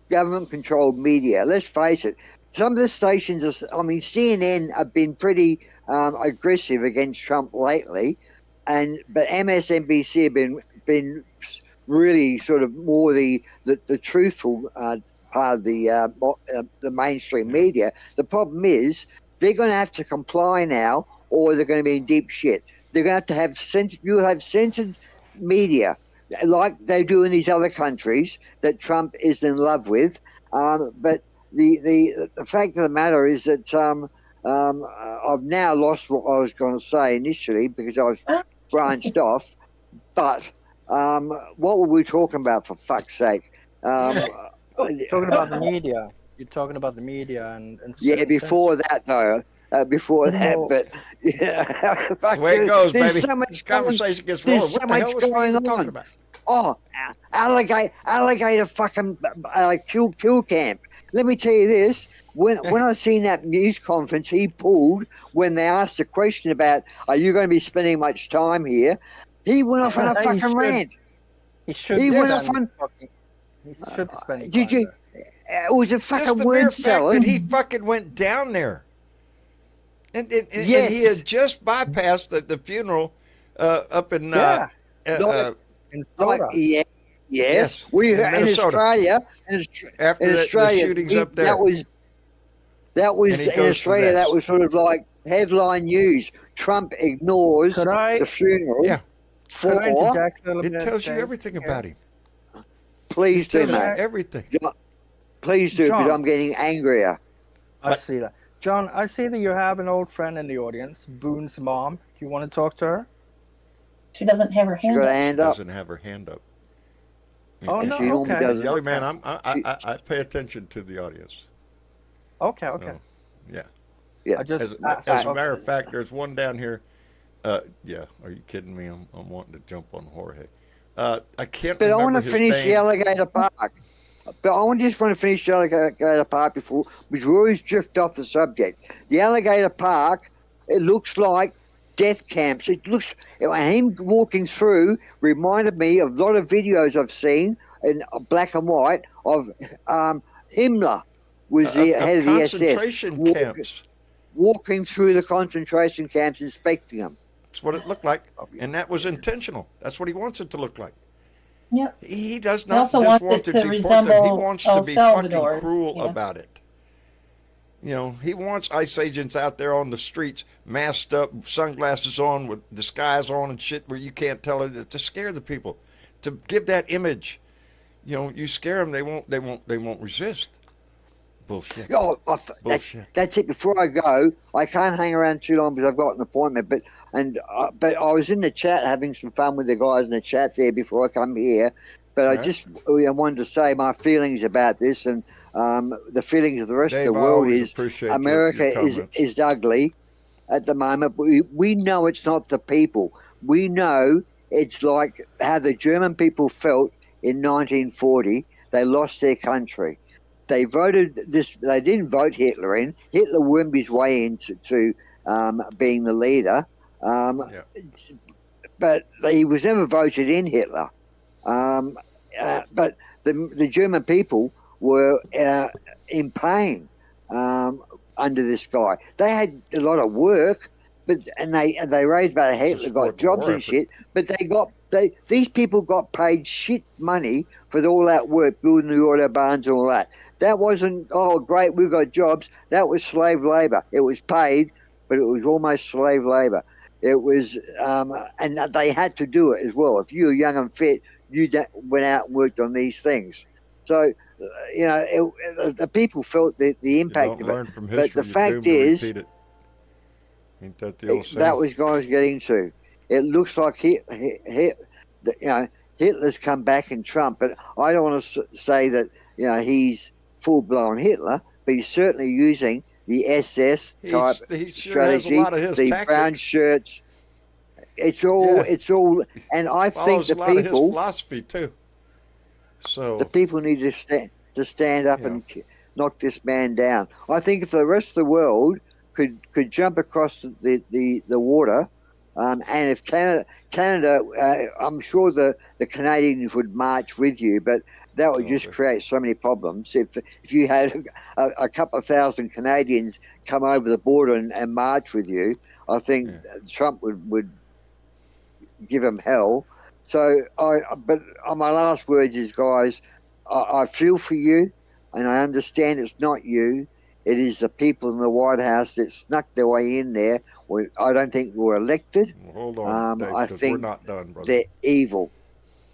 government-controlled media. Let's face it. Some of the stations, CNN have been pretty aggressive against Trump lately, but MSNBC have been really sort of more the truthful part of the mainstream media. The problem is they're going to have to comply now, or they're going to be in deep shit. They're going to have censored media like they do in these other countries that Trump is in love with. But the fact of the matter is that I've now lost what I was going to say initially because I was branched off. But what were we talking about, for fuck's sake? Talking about the media. You're talking about the media and before that though. But the way it goes, baby. So much conversation gets rolling. What the hell going on? About? Oh, alligator fucking kill camp. Let me tell you this. When I seen that news conference he pulled when they asked the question about, are you going to be spending much time here? He went off on a fucking rant. He should. He went off on. He should spend. Did you? It was a fucking word salad. That he fucking went down there. And he had just bypassed the funeral up in in Florida. Yes. We in Australia. After the shootings up there. That was in Australia. That was sort of like headline news. Trump ignores the funeral. Yeah. It tells you everything about him. Please do, mate. Everything. Please do, because I'm getting angrier. I see that. John, I see that you have an old friend in the audience, Boone's mom. Do you want to talk to her? She doesn't have her hand up. She doesn't have her hand up. Oh, no, okay. Yelly man, I pay attention to the audience. Okay. So, yeah. Yeah. As a matter of fact, there's one down here. Yeah, are you kidding me? I'm wanting to jump on Jorge. I can't But I want remember to his finish the name. alligator park. But I just want to finish the alligator park before, because we always drift off the subject. The alligator park, it looks like death camps. It looks, him walking through reminded me of a lot of videos I've seen in black and white of Himmler was the head of the SS. Concentration camps. Walking through the concentration camps, inspecting them. That's what it looked like, and that was intentional. That's what he wants it to look like. Yep. He does He not also just wants want it to to deport them. He resemble wants El to be fucking Salvador. cruel Yeah. about it. You know, he wants ICE agents out there on the streets, masked up, sunglasses on, with disguise on and shit, where you can't tell it, to scare the people, to give that image. You know, you scare them, they won't resist. Bullshit. Oh, Bullshit. That's it. Before I go, I can't hang around too long because I've got an appointment. But I was in the chat having some fun with the guys in the chat there before I come here. But Right. I wanted to say my feelings about this, and the feelings of the rest Dave, of the I world always is appreciate your America comments. is ugly at the moment. But we know it's not the people. We know it's like how the German people felt in 1940. They lost their country. They voted this. They didn't vote Hitler in. Hitler wormed his way into being the leader, Yeah. but he was never voted in. Hitler, but the German people were in pain under this guy. They had a lot of work, but they raised about a Hitler, got jobs and shit. But these people got paid shit money for all that work, building the autobahns and all that. That wasn't, oh, great, we've got jobs. That was slave labor. It was paid, but it was almost slave labor. It was, and they had to do it as well. If you were young and fit, you went out and worked on these things. So, the people felt the impact of it. From history, but the fact is, ain't that the old saying? that was what I was getting to. It looks like Hitler's come back in Trump, but I don't want to say that he's full-blown Hitler, but he's certainly using the SS type strategy, the tactics. Brown shirts. It's all, and I think the people of his philosophy too. So the people need to stand up and knock this man down. I think if the rest of the world could jump across the water. And if Canada, I'm sure the Canadians would march with you, but that would just create so many problems. If you had a couple of thousand Canadians come over the border and march with you, I think Trump would give them hell. So, but my last words is, guys, I feel for you, and I understand it's not you. It is the people in the White House that snuck their way in there. I don't think were elected. Well, hold on, Dave, I think we're not done, brother. They're evil.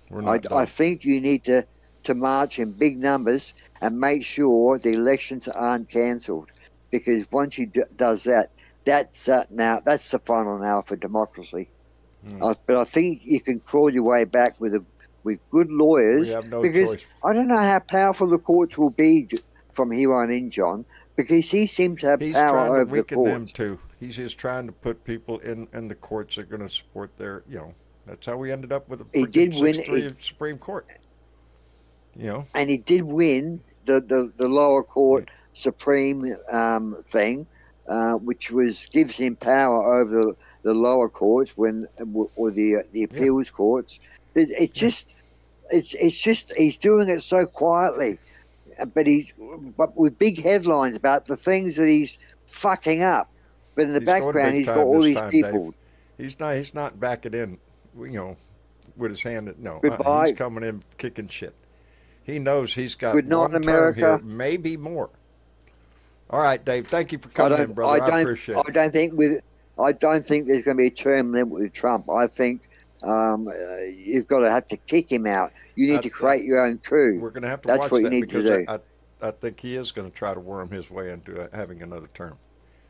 We're not done. I think you need to march in big numbers and make sure the elections aren't cancelled, because once he does that, that's the final now for democracy. But I think you can crawl your way back with good lawyers. We have no because choice. I don't know how powerful the courts will be from here on in, John. Because he seems to have power over the courts. Them too. He's just trying to put people in the courts that are going to support their, that's how we ended up with the 6-3 Supreme Court. And he did win the lower court Supreme thing, which gives him power over the lower courts or the appeals courts. It's just he's doing it so quietly. But with big headlines about the things that he's fucking up. But in the background, he's got all these people. Dave. He's not backing in, with his hand. No, Goodbye. He's coming in kicking shit. He knows he's got Good night, one America. term here, maybe more. All right, Dave. Thank you for coming in, brother. I appreciate it. I don't think there's going to be a term limit with Trump. I think you've got to have to kick him out. You need to create your own coup. We're going to have to That's watch what that, you need to because do. I think he is going to try to worm his way into having another term.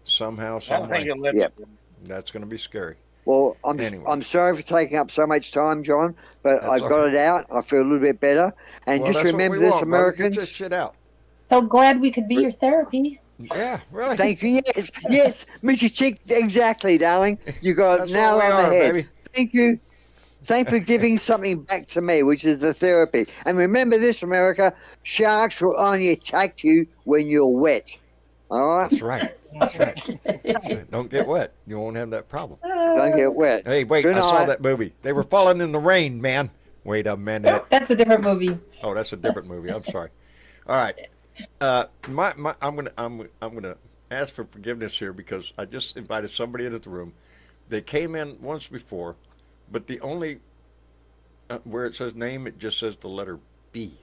Somehow, I some don't think way. he'll let Yep. it. That's going to be scary. Well, Anyway. I'm sorry for taking up so much time, John, but That's I got it out. I feel a little bit better. And Well, just that's what remember we this, want, brother. Americans. Get this shit out. So glad we could be your therapy. Yeah, really. Thank you. Yes, yes, Mr. Chick. Exactly, darling. You got it That's nailed what we on the are, head. baby. Thank you. Thank for giving something back to me, which is the therapy. And remember this, America: sharks will only attack you when you're wet. All right. That's right. That's right. That's right. Don't get wet. You won't have that problem. Don't get wet. Hey, wait! Good I saw night. that movie. They were falling in the rain, man. Wait a minute. That's a different movie. Oh, that's a different movie. I'm sorry. All right. I'm gonna ask for forgiveness here because I just invited somebody into the room. They came in once before, but the only where it says name, it just says the letter B.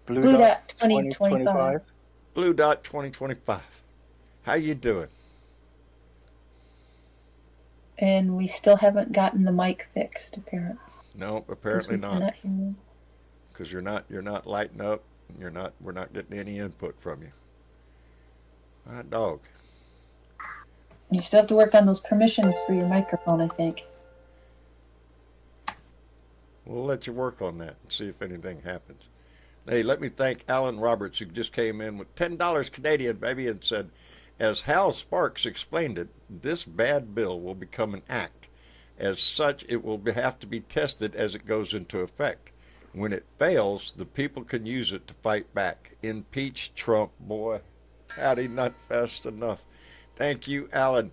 Blue Dot 2025. Blue Dot 2025. How you doing? And we still haven't gotten the mic fixed, apparently. No, apparently we not. cannot hear you. Because you're not lighting up. We're not getting any input from you. Hot dog. You still have to work on those permissions for your microphone, I think. We'll let you work on that and see if anything happens. Hey, let me thank Alan Roberts, who just came in with $10 Canadian, baby, and said, as Hal Sparks explained it, this bad bill will become an act. As such, it will have to be tested as it goes into effect. When it fails, the people can use it to fight back. Impeach Trump, boy. Howdy, not fast enough. Thank you, Alan.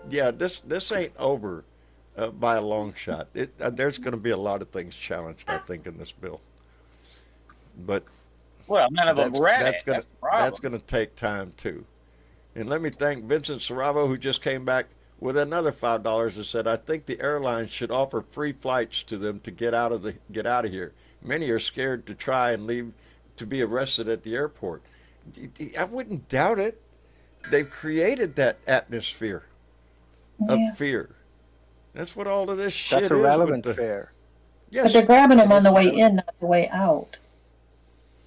Yeah, this ain't over by a long shot. There's going to be a lot of things challenged, I think, in this bill. But Well, none of them read it. That's the problem. that's going to take time, too. And let me thank Vincent Saravo, who just came back with another $5 and said, I think the airlines should offer free flights to them to get out of here. Many are scared to try and leave to be arrested at the airport. I wouldn't doubt it. They've created that atmosphere of fear. That's what all of this shit is. That's irrelevant fear. Yes. But they're grabbing them on the way in, not the way out.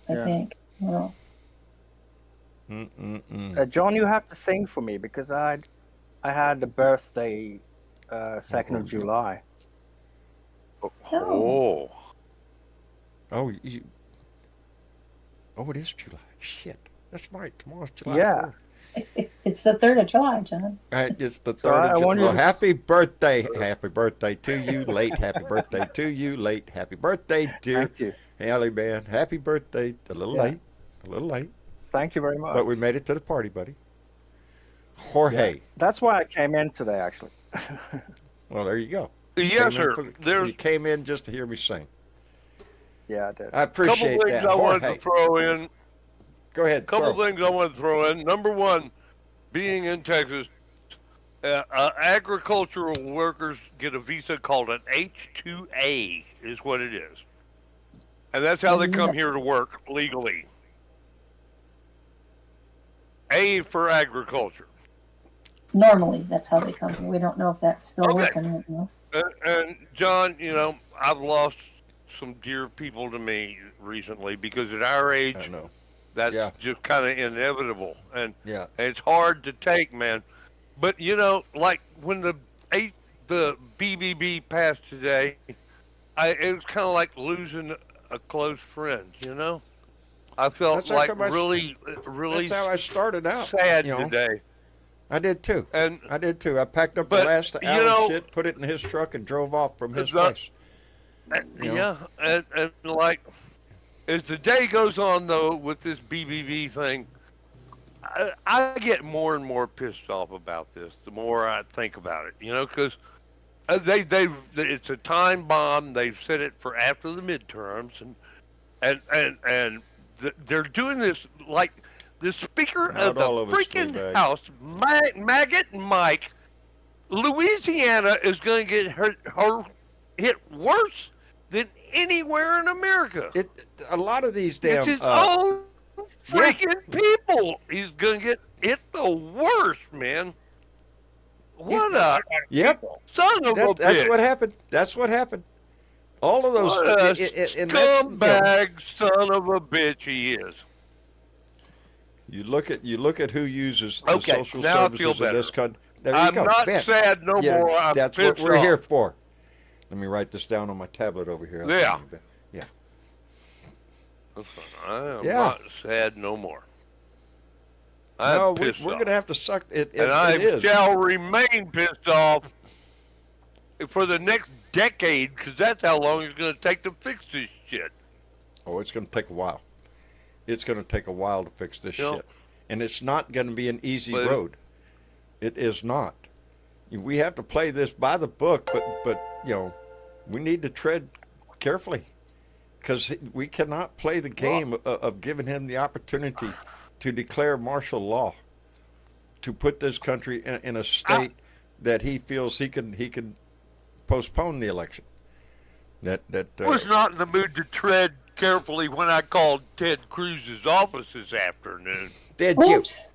I Yeah. think. Well, John, you have to sing for me because I had the birthday 2nd of July. Oh, it is July. Shit. That's right. Tomorrow's July. Yeah. 4th. it's the 3rd of July, John. It's the So 3rd I of July. wonder Well, if- happy birthday. Happy birthday to you. Late. Happy birthday to you. Late. Happy birthday, dear Thank you. Hallie, man. Happy birthday. A little late. A little late. Thank you very much. But we made it to the party, buddy. Jorge. That's why I came in today, actually. Well, there you go. Yes, Came in sir. There's you came in just to hear me sing. Yeah, I did. I a couple appreciate things that. I wanted Jorge. to throw in. Go ahead. Couple throw. things I want to throw in. Number one, being in Texas, agricultural workers get a visa called an H-2A is what it is. And that's how they come here to work legally. A for agriculture. Normally, that's how they come here. We don't know if that's still Okay. working right now. And John, I've lost some dear people to me recently because at our age, I know. that's Yeah. just kind of inevitable. And Yeah. it's hard to take, man. But like when the BBB passed today, it was kind of like losing a close friend. I felt That's like how much- really That's how I started out. sad you know. today. I did too. And I did too. I packed up the But, last you Allen know- shit, put it in his truck, and drove off from his The- place. You know? yeah, and like as the day goes on though with this BBB thing, I get more and more pissed off about this the more I think about it. Because it's a time bomb. They've set it for after the midterms, and they're doing this like the Speaker Not of the all of us, freaking Fleabag. House, Maggot Mike. Louisiana is going to get hit worse than anywhere in America. A lot of these It's damn. his own freaking people. He's going to get hit the worst, man. What a Yep. son of a bitch. That's what happened. That's what happened. All of those. What a and that's, scumbag son of a bitch he is. you look at who uses the Okay, social now I feel services in this better. country. There you I'm go. not Bam. sad no Yeah, more. I'm that's what pissed we're here off. for. Let me write this down on my tablet over here. Yeah. Yeah. I am Yeah. not sad no more. I'm No, pissed we're off. going to have to suck it. And I It is. shall remain pissed off for the next decade, because that's how long it's going to take to fix this shit. Oh, it's going to take a while. It's going to take a while to fix this You know, shit. And it's not going to be an easy but- road. It is not. We have to play this by the book, but we need to tread carefully, because we cannot play the game of giving him the opportunity to declare martial law, to put this country in a state that he feels he can postpone the election. I was not in the mood to tread carefully when I called Ted Cruz's office this afternoon. Did you? Oops.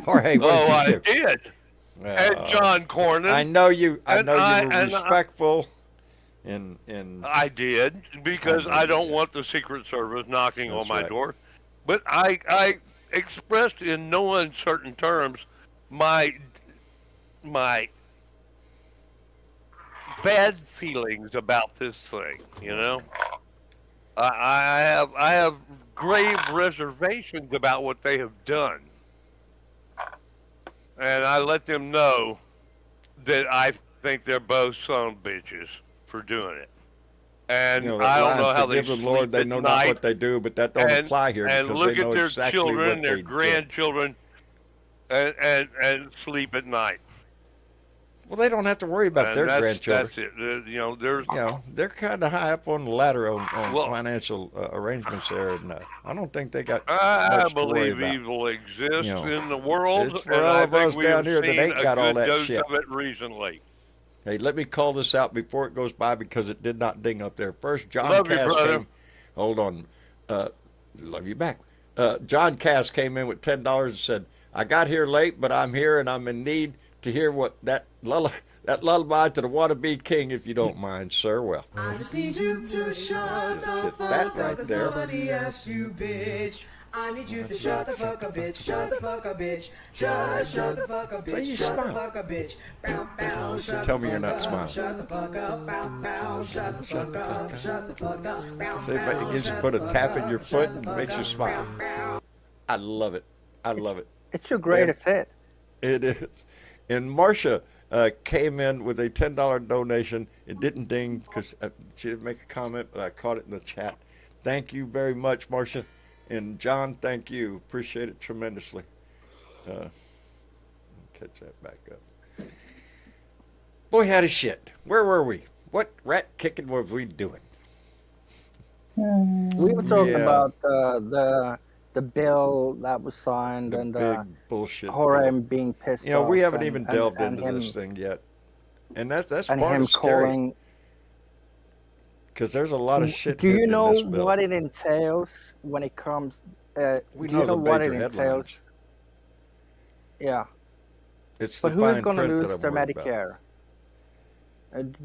Jorge, what did you I do? did. And John Cornyn. I know you. I And know I- you were and I- respectful, and I did, because I know I you don't did. want the Secret Service knocking That's on my right. door. But I expressed in no uncertain terms my bad feelings about this thing. You know, I have grave reservations about what they have done, and I let them know that I think they're both son of bitches for doing it. And I don't know how they forgive sleep them, Lord, they at know not night. what they do, but that don't apply here, And because look they know at their exactly children, what their they grandchildren, and sleep at night. did. Well, they don't have to worry about And their that's, grandchildren. That's it. There's They're kind of high up on the ladder on Well- financial arrangements there, and I don't think they got I much to worry believe about. evil exists You know, in the world, it's for and all I of think us we down have here that seen ain't a got all good that dose shit. of it recently. Hey, let me call this out before it goes by, because it did not ding up there. First, John Love you, Cass brother. came. Hold on. Love you back. John Cass came in with $10 and said, "I got here late, but I'm here, and I'm in need to hear what that lullaby to the wannabe king, if you don't mind, sir." Well, I just need you to shut the hit fuck that up, right 'cause there. nobody asked you, bitch. I need you to shut the fuck up, bitch. Shut the fuck up, bitch. Just shut the fuck up, bitch. So you shut smile. the fuck up, bitch. Bow, bow, shut Tell the me you're fuck not up. smiling. Shut the fuck up, bow, bow, shut the fuck up. Shut the fuck up, bow, See, but it bow, gives you shut put a the tap fuck in your up, foot shut and the makes fuck you up, smile. bow, bow. I love it. I love it. It's your greatest hit. It is. And Marcia came in with a $10 donation. It didn't ding because she didn't make a comment, but I caught it in the chat. Thank you very much, Marcia. And John, thank you. Appreciate it tremendously. Catch that back up. Boy, howdy shit. Where were we? What rat kicking were we doing? We were talking Yeah. about the bill that was signed The and big bullshit. Jorge bill. being pissed You know, we off haven't and- even and- delved and into him, this thing yet. And that's and part him of scary, calling. because there's a lot of shit Do you hidden know in this bill. what it entails when it comes? We do know you know the what it major entails? headlines. Yeah, It's but the who is fine going to print that lose I'm their worried about. Medicare?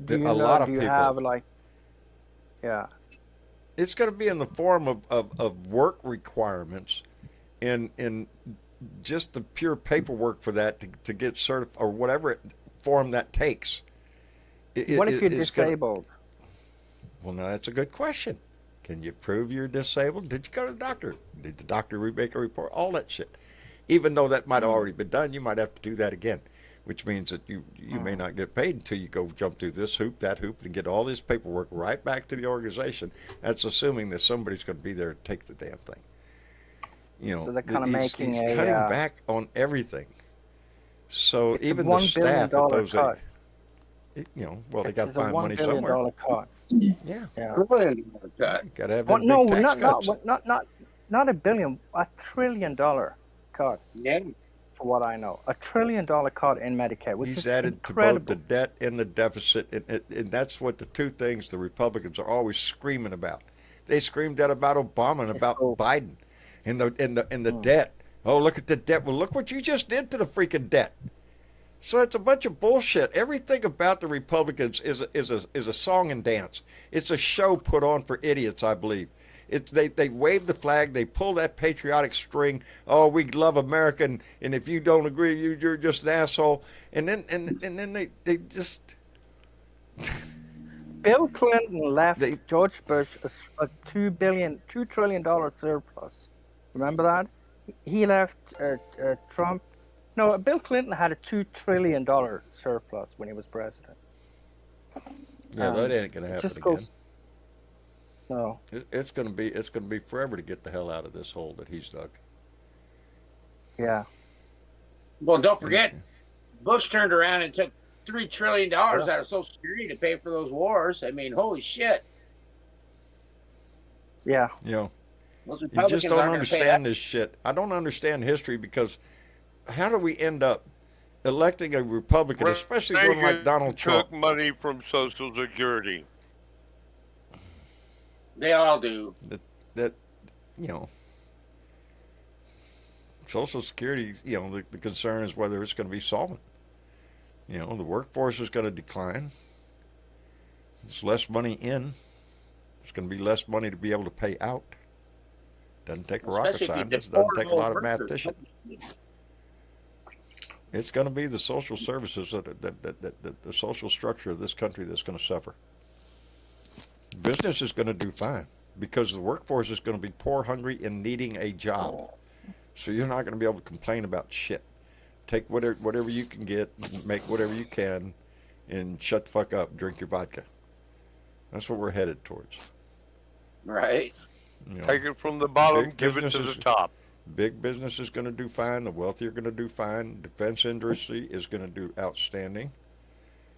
Do A you know? lot of do you people. have like? Yeah. It's going to be in the form of work requirements and just the pure paperwork for that to get certified, or whatever form that takes. What if you're it's gonna- disabled? Well, now that's a good question. Can you prove you're disabled? Did you go to the doctor? Did the doctor make a report? All that shit. Even though that might have already been done, you might have to do that again, which means that you may not get paid until you go jump through this hoop, that hoop, and get all this paperwork right back to the organization. That's assuming that somebody's going to be there to take the damn thing. You know, So they're kinda he's making a, cutting back on everything. So It's a even the $1 billion staff at those, cut. well, they got to It's a find $1 money billion somewhere. cut. Yeah, Yeah. got to have Well, them no, big tax cuts. not $1 billion, $1 trillion cut. Yeah. For what I know, $1 trillion cut in Medicare, which He's is added incredible. to both the debt and the deficit, and that's what the two things the Republicans are always screaming about. They screamed that about Obama and about so- Biden, and the debt. Oh, look at the debt. Well, look what you just did to the freaking debt. So it's a bunch of bullshit. Everything about the Republicans is a song and dance. It's a show put on for idiots, I believe. It's they wave the flag, they pull that patriotic string. Oh, we love America, and if you don't agree, you're just an asshole. And then they just Bill Clinton left They- George Bush a $2 trillion surplus. Remember that? He left Trump. No, Bill Clinton had a $2 trillion surplus when he was president. Yeah, that ain't gonna It happen just again. goes. No. It's gonna be forever to get the hell out of this hole that he's dug. Yeah. Well, don't forget, Bush turned around and took $3 trillion out of Social Security to pay for those wars. I mean, holy shit. Yeah. You know, Those you Republicans just don't aren't gonna pay understand that. this shit. I don't understand history because how do we end up electing a Republican, especially one like Reagan Donald Trump? took money from Social Security. They all do. That you know, Social Security, you know, the concern is whether it's going to be solvent. You know, the workforce is going to decline. It's less money in. It's going to be less money to be able to pay out. Doesn't take a rocket Especially if you scientist. deport Doesn't take a those lot of workers. mathematicians. It's going to be the social services that the social structure of this country that's going to suffer. Business is going to do fine because the workforce is going to be poor, hungry, and needing a job. So you're not going to be able to complain about shit. Take whatever you can get, make whatever you can, and shut the fuck up. Drink your vodka. That's what we're headed towards. Right. You know, Take it from the bottom, big give it to the businesses- top. Big business is going to do fine. The wealthy are going to do fine. Defense industry is going to do outstanding.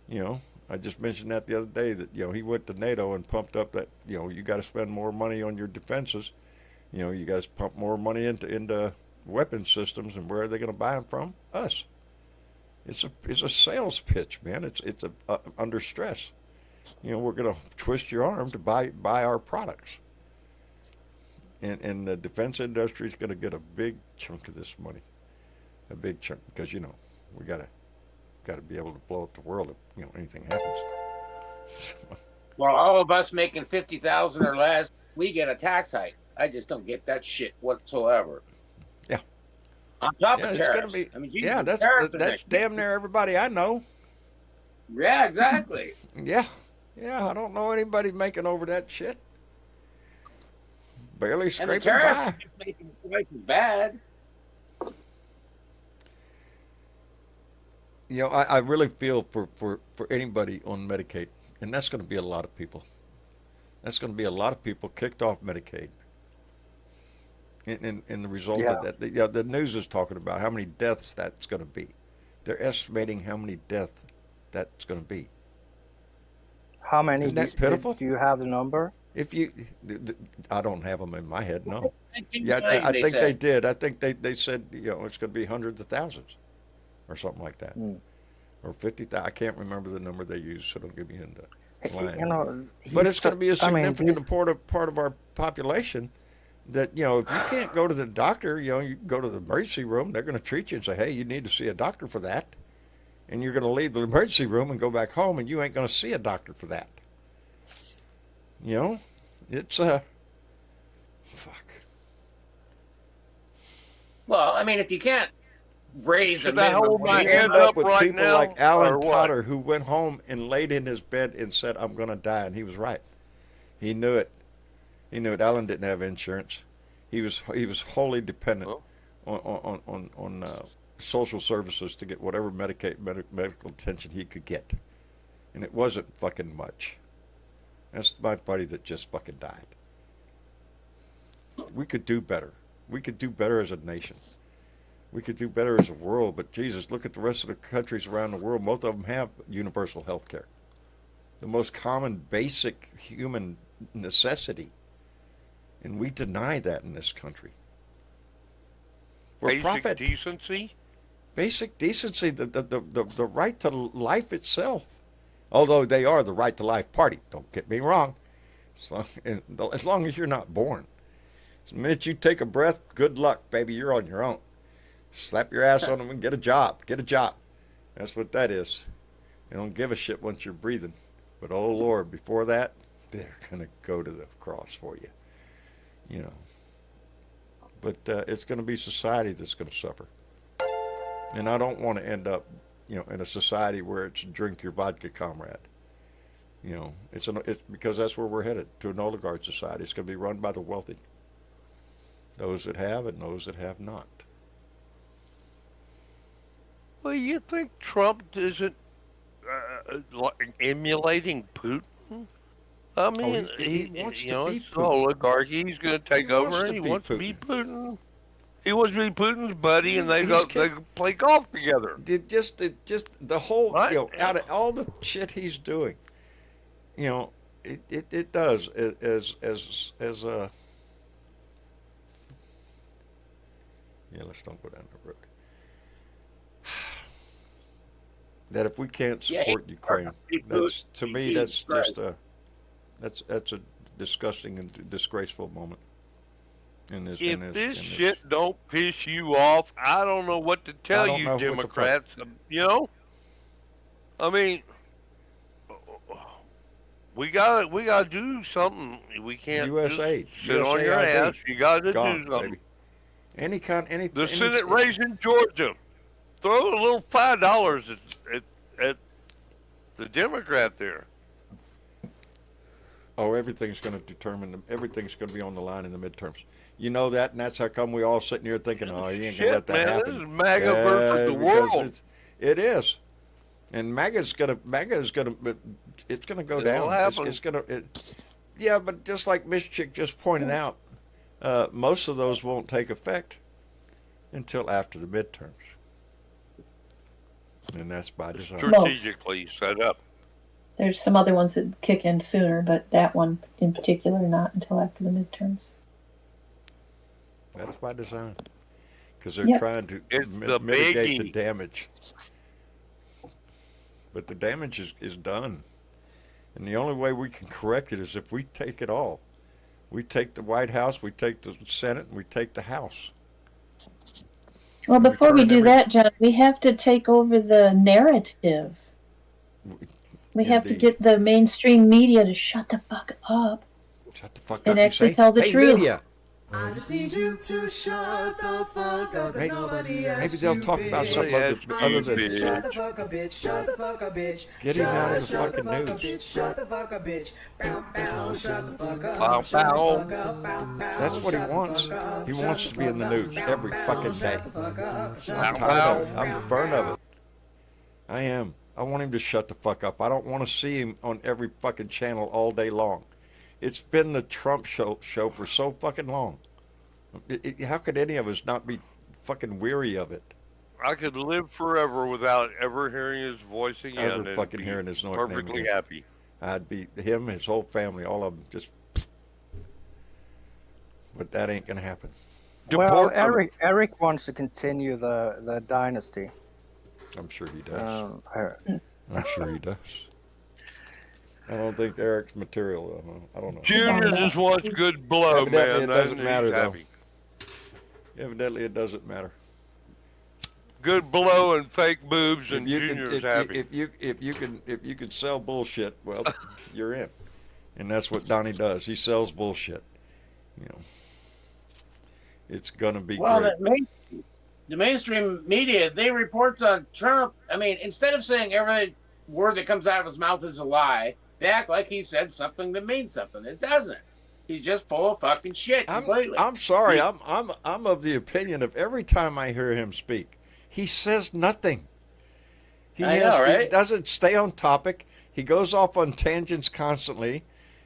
You know, I just mentioned that the other day that, you know, he went to NATO and pumped up that, you know, you got to spend more money on your defenses. You know, you guys pump more money into weapon systems, and where are they going to buy them from? Us. It's a sales pitch, man. It's under stress. You know, we're going to twist your arm to buy our products. And the defense industry is going to get a big chunk of this money, a big chunk, because, you know, we got to be able to blow up the world if, you know, anything happens. Well, all of us making 50,000 or less, we get a tax hike. I just don't get that shit whatsoever. Yeah. On top Yeah, of it's tariffs. going to be. I mean, Jesus, Yeah, that's tariffs are next. damn near everybody I know. Yeah, exactly. Yeah, I don't know anybody making over that shit. Barely And the scraping tariffs by. are just making it twice as bad. You know, I really feel for anybody on Medicaid, and that's going to be a lot of people. That's going to be a lot of people kicked off Medicaid. In the result Yeah. of that, the news is talking about how many deaths that's going to be. They're estimating how many deaths that's going to be. How many? Isn't that pitiful? Do you have the number? If you, I don't have them in my head. No. 19 Yeah, million, I think said. they did. I think they said, you know, it's going to be hundreds of thousands, or something like that, or 50,000. I can't remember the number they used, so don't get me into lying. You know, But it's going to be a significant this- part of our population that, you know, if you can't go to the doctor, you know, you go to the emergency room, they're going to treat you and say, hey, you need to see a doctor for that. And you're going to leave the emergency room and go back home, and you ain't going to see a doctor for that. You know, it's fuck. Well, I mean, if you can't raise the Should I minimum hold my wage, hand End up up with right people now, like Alan or what? Potter, who went home and laid in his bed and said, I'm going to die. And he was right. He knew it. He knew it. Alan didn't have insurance. He was wholly dependent on social services to get whatever medical attention he could get. And it wasn't fucking much. That's my buddy that just fucking died. We could do better. We could do better as a nation. We could do better as a world, but Jesus, look at the rest of the countries around the world. Most of them have universal health care. The most common, basic human necessity. And we deny that in this country. We're Basic profit. decency? Basic decency, the right to life itself. Although they are the right to life party, don't get me wrong. As long as you're not born. The minute you take a breath, good luck, baby, you're on your own. Slap your ass on them and get a job. Get a job. That's what that is. They don't give a shit once you're breathing. But oh Lord, before that, they're gonna go to the cross for you. You know. But it's gonna be society that's gonna suffer. And I don't want to end up, you know, in a society where it's drink your vodka, comrade. You know, it's because that's where we're headed, to an oligarch society. It's going to be run by the wealthy, those that have and those that have not. Well, you think Trump isn't like emulating Putin? I mean, he wants you to know, be it's an Putin. oligarchy. He's going to take wants over, to and he be wants to be Putin. Putin. He wants to be Putin's buddy, and they He's they play golf together. Just the whole, Right? you know, out of all the shit he's doing, you know, it does as yeah, let's don't go down that road. That if we can't support Ukraine, that's, to me, that's just that's a disgusting and disgraceful moment. If this shit don't piss you off, I don't know what to tell you, Democrats. You know, I mean, we gotta do something. We can't USA, just sit on your ass. You gotta do something. Baby. The Senate race in Georgia. Throw a little $5 at the Democrat there. Oh, everything's going to be on the line in the midterms. You know that, and that's how come we all sitting here thinking, oh, he ain't going to let that happen. This is MAGA versus the world. It is. And MAGA's going to go down. It's going to, yeah, but just like Miss Chick just pointed out, most of those won't take effect until after the midterms. And that's by design. Strategically set up. There's some other ones that kick in sooner, but that one in particular, not until after the midterms. That's by design. Because they're trying to mitigate the damage. But the damage is done. And the only way we can correct it is if we take it all. We take the White House, we take the Senate, and we take the House. Well, before we do that, John, we have to take over the narrative. We have to get the mainstream media to shut the fuck up. Shut the fuck up and actually tell the truth. Media. I just need you to shut the fuck up. Maybe they'll talk about something other than shut the fuck up, bitch. Shut the fuck up, bitch. Get him out of the fucking news. Shut the fuck up, bitch. Bow, bow, shut the fuck up. Bow, bow. That's what he wants. He wants to be in the news every fucking day. I'm tired of it. I'm burnt of it. I am. I want him to shut the fuck up. I don't want to see him on every fucking channel all day long. It's been the Trump show for so fucking long. How could any of us not be fucking weary of it? I could live forever without ever hearing his voice again. Ever fucking hearing his name perfectly again. happy. I'd be him, his whole family, all of them, just. But that ain't gonna happen. Well, Eric wants to continue the dynasty. I'm sure he does. I I'm sure he does. I don't think Eric's material. I don't know. Junior just wants good blow, Evidently man. it doesn't matter, though. Happy. Evidently, it doesn't matter. Good blow and fake boobs, and Junior's happy. If you can sell bullshit, well, you're in, and that's what Donnie does. He sells bullshit. You know, it's gonna be great. The mainstream media, they report on Trump. I mean, instead of saying every word that comes out of his mouth is a lie, they act like he said something that means something. It doesn't. He's just full of fucking shit completely. I'm sorry. I'm of the opinion of every time I hear him speak, he says nothing. He doesn't stay on topic. He goes off on tangents constantly.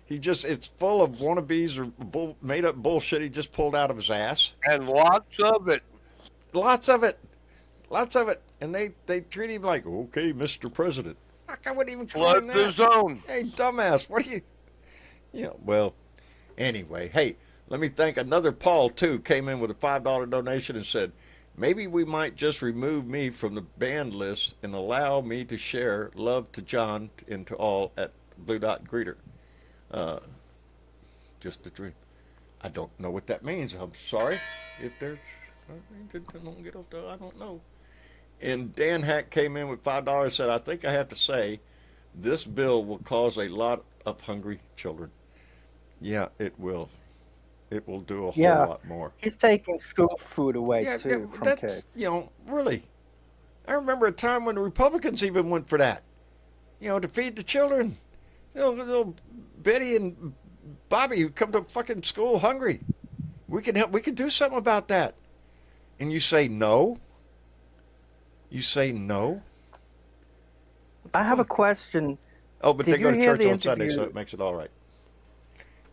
It's full of wannabes or made up bullshit he just pulled out of his ass. And lots of it. Lots of it. And they treat him like, okay, Mr. President. Fuck, I wouldn't even call him that. Flood the zone. Hey, dumbass, what are you... well, anyway, hey, let me thank another Paul, too, came in with a $5 donation and said, maybe we might just remove me from the banned list and allow me to share love to John and to all at Blue Dot Greeter. Just a dream. I don't know what that means. I'm sorry if there's... I don't know. And Dan Hack came in with $5 and said, I think I have to say, this bill will cause a lot of hungry children. Yeah, it will. It will do a whole lot more. He's taking school food away, too, from kids. Really. I remember a time when the Republicans even went for that. To feed the children. Little Betty and Bobby who come to fucking school hungry. We can help. We can do something about that. And you say no. You say no. I have a question. Oh, but Did they go you to hear church the on Sunday, so interview? it makes it all right.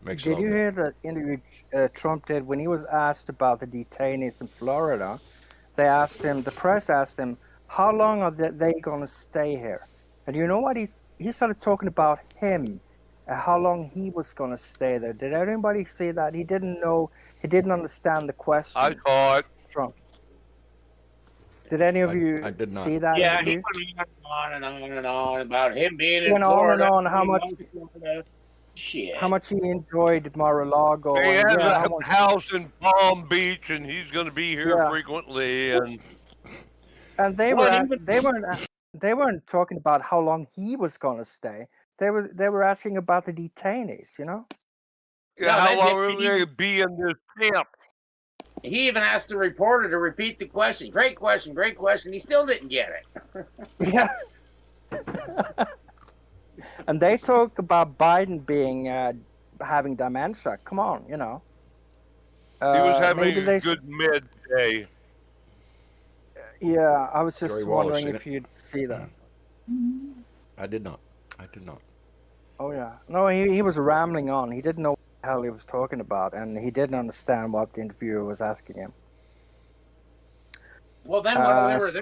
Makes it Did all you good. hear the interview Trump did when he was asked about the detainees in Florida? They asked him, the press asked him, how long are they going to stay here? And you know what? He started talking about him, how long he was going to stay there. Did anybody see that? He didn't know, he didn't understand the question. I saw it. Trump. Did any of you I did not. see that Yeah, he interview? went on and on and on about him being He in went on and Florida. on how he much loves Florida. Shit. how much he enjoyed Mar-a-Lago, He and has yeah, how a much house in Palm Beach, and he's going to be here yeah. frequently. And And Well, he was, they weren't talking about how long he was going to stay. They were asking about the detainees, you know? yeah, no, how they long did. are we going to be in this camp? He even asked the reporter to repeat the question. Great question, great question. He still didn't get it. Yeah. And they talk about Biden being having dementia. Come on, you know. He was having Maybe a they good midday. yeah, I was just Jerry Wallace wondering seen if it. you'd see that. I did not. I did not. Oh yeah. No, he was rambling on. He didn't know what the hell he was talking about, and he didn't understand what the interviewer was asking him. Well, then there was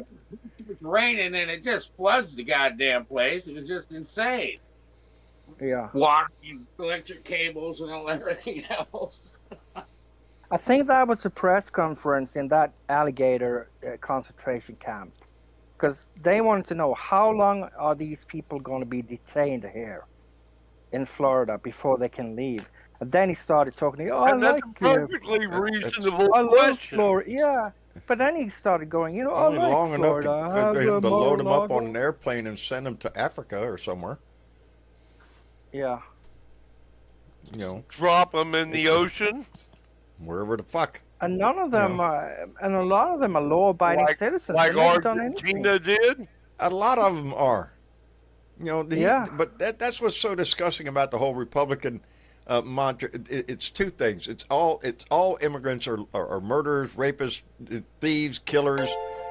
raining and it just floods the goddamn place. It was just insane. Yeah. Water, electric cables, and all everything else. I think that was a press conference in that alligator concentration camp, because they wanted to know how long are these people going to be detained here in Florida before they can leave. And then he started talking. Oh, And that's a perfectly reasonable I love question. Florida. Yeah, but then he started going. You know, Only I like long Florida. enough I for have him to load them up Mar-a-Lago. on an airplane and send them to Africa or somewhere. Yeah. You know, Drop them in the ocean. wherever the fuck. And none of them, and a lot of them are law-abiding citizens. Like They never done anything. Argentina did. A lot of them are. You know, Yeah. but that's what's so disgusting about the whole Republican mantra. It's two things. It's all immigrants are murderers, rapists, thieves, killers.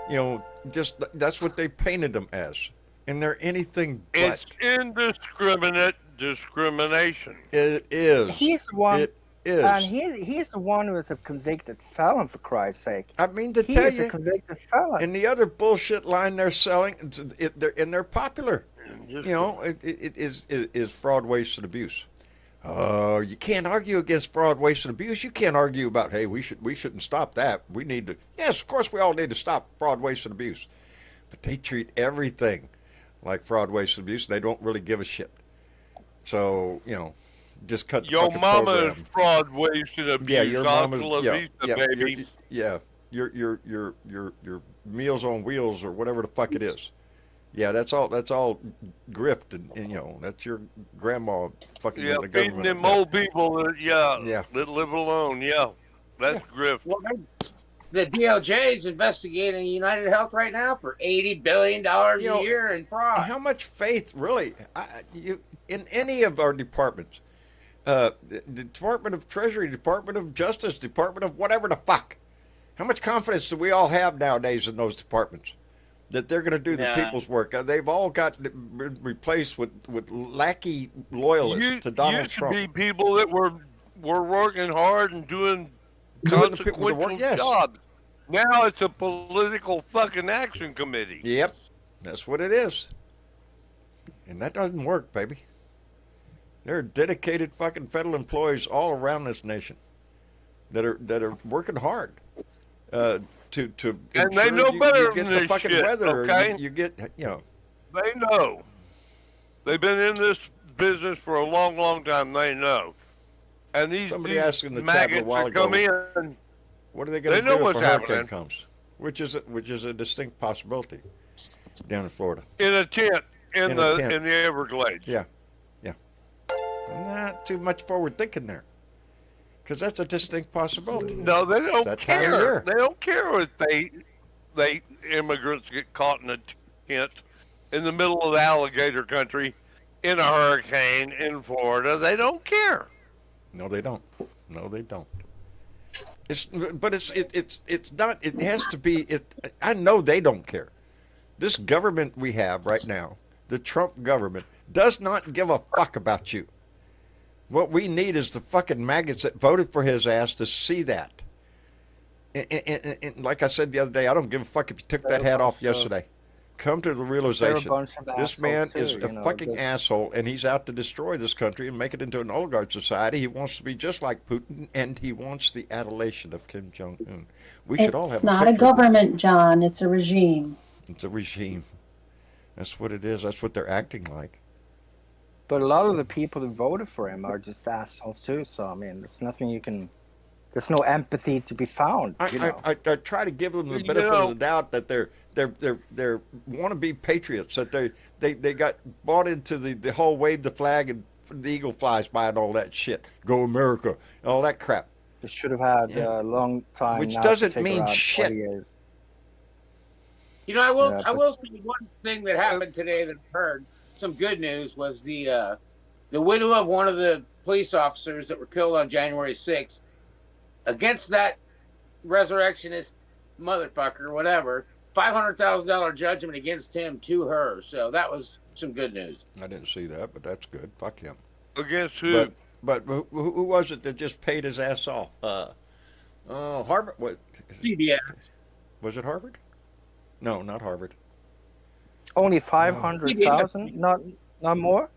You know, just that's what they painted them as, and they're anything but. It's indiscriminate discrimination. It is. He's the one. It is. And he's the one who is a convicted felon, for Christ's sake. I mean, to He tell is a you, convicted felon. and the other bullshit line they're selling, they're popular. You know, it is fraud, waste, and abuse. You can't argue against fraud, waste, and abuse. You can't argue about, hey, we shouldn't stop that. We need to. Yes, of course, we all need to stop fraud, waste, and abuse. But they treat everything like fraud, waste, and abuse. They don't really give a shit. So you know, just cut the Your fucking mama program. is fraud, waste, and abuse. Yeah, your mama's. Hasta la vista, baby. Your Meals on Wheels or whatever the fuck it is. Yeah, that's all grift and you know that's your grandma fucking Yeah, the feeding government. them old people that that live alone. Yeah, that's grift. Well, the DOJ is investigating United Health right now for $80 billion a year in fraud. How much faith, really, in any of our departments, the Department of Treasury, Department of Justice, Department of whatever the fuck, how much confidence do we all have nowadays in those departments that they're going to do the people's work? They've all got replaced with lackey loyalists to Donald Trump. Used to be people that were working hard and doing consequential jobs. Now it's a political fucking action committee. Yep, that's what it is. And that doesn't work, baby. There are dedicated fucking federal employees all around this nation that are working hard to and they know better you get than the this fucking shit, weather. okay? You get They know. They've been in this business for a long, long time. They know. And these asked in the chat a maggots while that come ago, in. what are they going to do if what's a hurricane happening. comes? Which is a distinct possibility down in Florida. In a tent in the Everglades. Yeah. Not too much forward thinking there, because that's a distinct possibility. No, they don't that time of care. year. They don't care if they immigrants get caught in a tent in the middle of the alligator country in a hurricane in Florida, they don't care. No, they don't. No, they don't. It's not. It has to be. I know they don't care. This government we have right now, the Trump government, does not give a fuck about you. What we need is the fucking maggots that voted for his ass to see that. And like I said the other day, I don't give a fuck if you took that hat off yesterday. Come to the realization, this man is a fucking asshole, and he's out to destroy this country and make it into an oligarch society. He wants to be just like Putin, and he wants the adulation of Kim Jong-un. We should all have. It's not a government, John. It's a regime. It's a regime. That's what it is. That's what they're acting like. But a lot of the people who voted for him are just assholes too. So I mean, there's nothing you can. There's no empathy to be found. I try to give them the benefit of the doubt that they're wannabe patriots, that they got bought into the whole wave the flag and the eagle flies by and all that shit. Go America, and all that crap. They should have had a long time. Which now doesn't to figure mean out shit. what he is. You know, I will say one thing that happened today that I heard. Some good news was the widow of one of the police officers that were killed on January 6th. Against that resurrectionist motherfucker, whatever, $500,000 judgment against him to her. So that was some good news. I didn't see that, but that's good. Fuck him. Against who? But who was it that just paid his ass off? Harvard. What? CBS. Was it Harvard? No, not Harvard. Only 500,000, not more.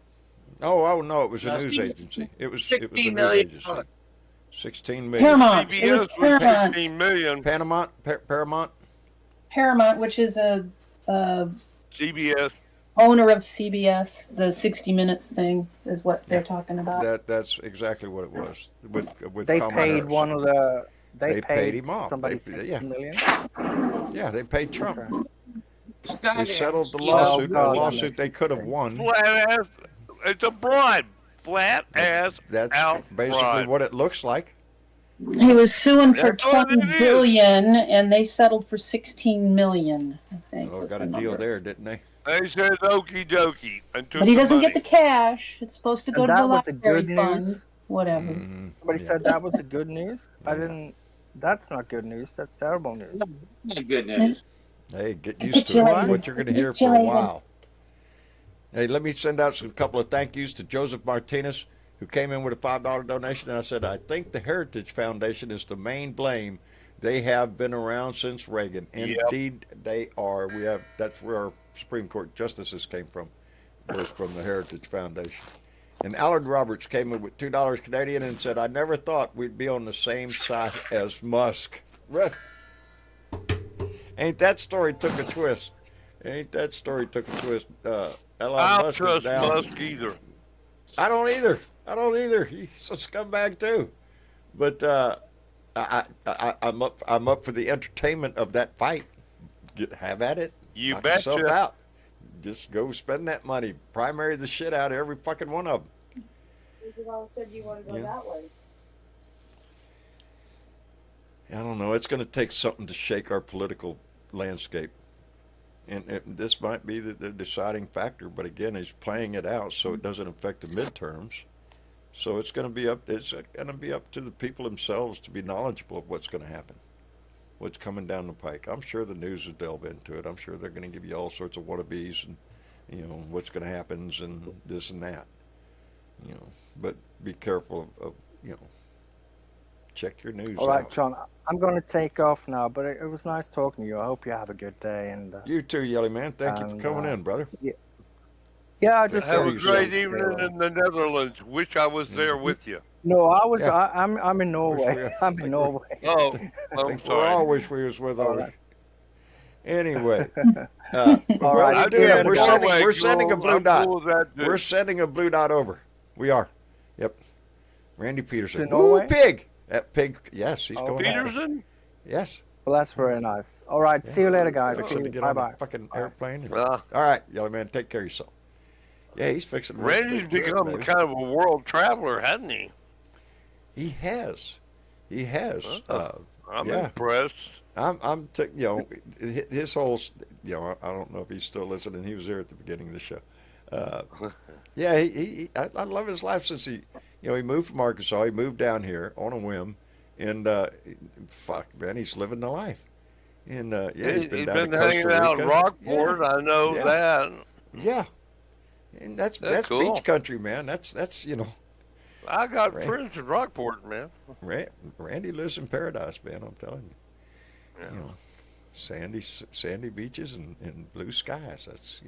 Oh no! It was a news agency. It was a news agency. 16 million. Paramount. CBS It was Paramount. 16 million. Paramount, which is a CBS. owner of CBS. The 60 Minutes thing is what they're talking about. That's exactly what it was. With They Kamala paid Harris. one of the. They paid him off. Somebody 60 million. Yeah, they paid Trump. Okay. They settled the lawsuit. lawsuit. A lawsuit they could have won. Flat ass. It's a bribe. Flat ass. That's out basically bribe. what it looks like. He was suing for That's what it 20 is. billion, and they settled for 16 million. I think. Oh, was got the a deal number. there, didn't they? They said okie dokie. And took But he doesn't money. get the cash. It's supposed to go And to the that was the library good fund. news? Whatever. Somebody said that was the good news. I Yeah. didn't. That's not good news. That's terrible news. Not good news. Hey, get used to it. It's what you're going to hear for a while. Hey, let me send out some couple of thank yous to Joseph Martinez, who came in with a $5 donation. And I said, I think the Heritage Foundation is the main blame. They have been around since Reagan. Yep. Indeed, they are. That's where our Supreme Court justices came from, was from the Heritage Foundation. And Allard Roberts came in with $2 Canadian and said, I never thought we'd be on the same side as Musk. Ain't that story took a twist? Elon I don't Musk is trust down. Musk either. I don't either. He's a scumbag too. But I'm up for the entertainment of that fight. Have at it. You Knock betcha. yourself out. Just go spend that money. Primary the shit out of every fucking one of them. You all said you want to go that way. I don't know. It's going to take something to shake our political landscape. And this might be the deciding factor, but again, he's playing it out so it doesn't affect the midterms. So it's going to be up to the people themselves to be knowledgeable of what's going to happen, what's coming down the pike. I'm sure the news will delve into it. I'm sure they're going to give you all sorts of wannabes and, what's going to happen and this and that. But be careful of check your news All right, out. John. I'm going to take off now, but it was nice talking to you. I hope you have a good day. And You too, Yelly Man. Thank you for coming in, brother. yeah, I just Have a yourself. great evening in the Netherlands. Wish I was there with you. No, I was. Yeah. I'm in Norway. I'm in Norway. Oh, I I'm think we all sorry. wish we was with All our. right. Anyway, All well, right, we do have- good. we're sending a blue I'm dot. cool with that, dude. We're sending a blue dot over. We are. Yep. Randy Peterson. To Woo, Norway? pig. That pig. Yes, he's going. Over. Peterson? Yes. Well, that's very nice. All right. See you later, guys. Fixing to get Bye on bye. a fucking airplane. and- Uh, All right, Yellow Man, take care of yourself. Yeah, he's fixing. to make a Randy's big trip, become baby. kind of a world traveler, hasn't he? He has. He has. I'm yeah. impressed. His whole, I don't know if he's still listening. He was there at the beginning of the show. Uh, yeah, I love his life since he moved from Arkansas. He moved down here on a whim, and fuck, man, he's living the life. And yeah, he's been He's down to been Costa hanging out in Rica. Yeah, Rockport. I know yeah, that. yeah. And that's That's beach cool. country, man. That's I got Ran, friends in Rockport, man. Randy lives in paradise, man. I'm telling you. Yeah. You know, sandy beaches and blue skies. That's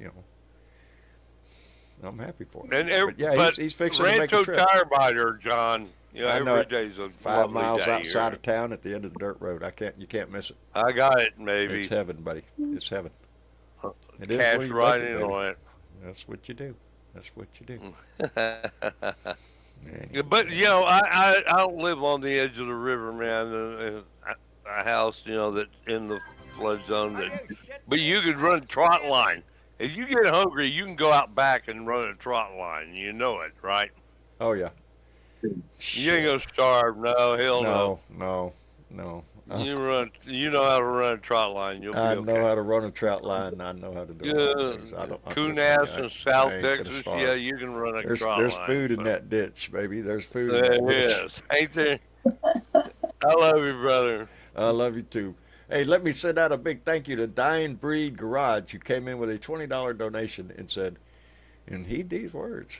I'm happy for him. But yeah, But he's fixing to make a Rancho trip. Tire Biter, John. I know Every it. day's a 5 lovely miles day outside here. of town at the end of the dirt road. You can't miss it. I got it, It's maybe. heaven, buddy. It's heaven. It is Cash when you right make it, in baby. on it. That's what you do. That's what you do. Yeah, but I don't live on the edge of the river, man. A house, that's in the flood zone. But you could run a trot line. If you get hungry, you can go out back and run a trot line. You know it, right? Oh yeah. You ain't gonna starve. No, hell no. No. You know how to run a trot line. You'll be I okay. know how to run a trout line. And I know how to do a lot of things. Coonass in South I ain't gonna Texas, starve. yeah, you can run a trot There's line. food in that ditch, baby. There's food in that There ditch. is. Ain't there? I love you, brother. I love you too. Hey, let me send out a big thank you to Dying Breed Garage, who came in with a $20 donation and said, and heed these words,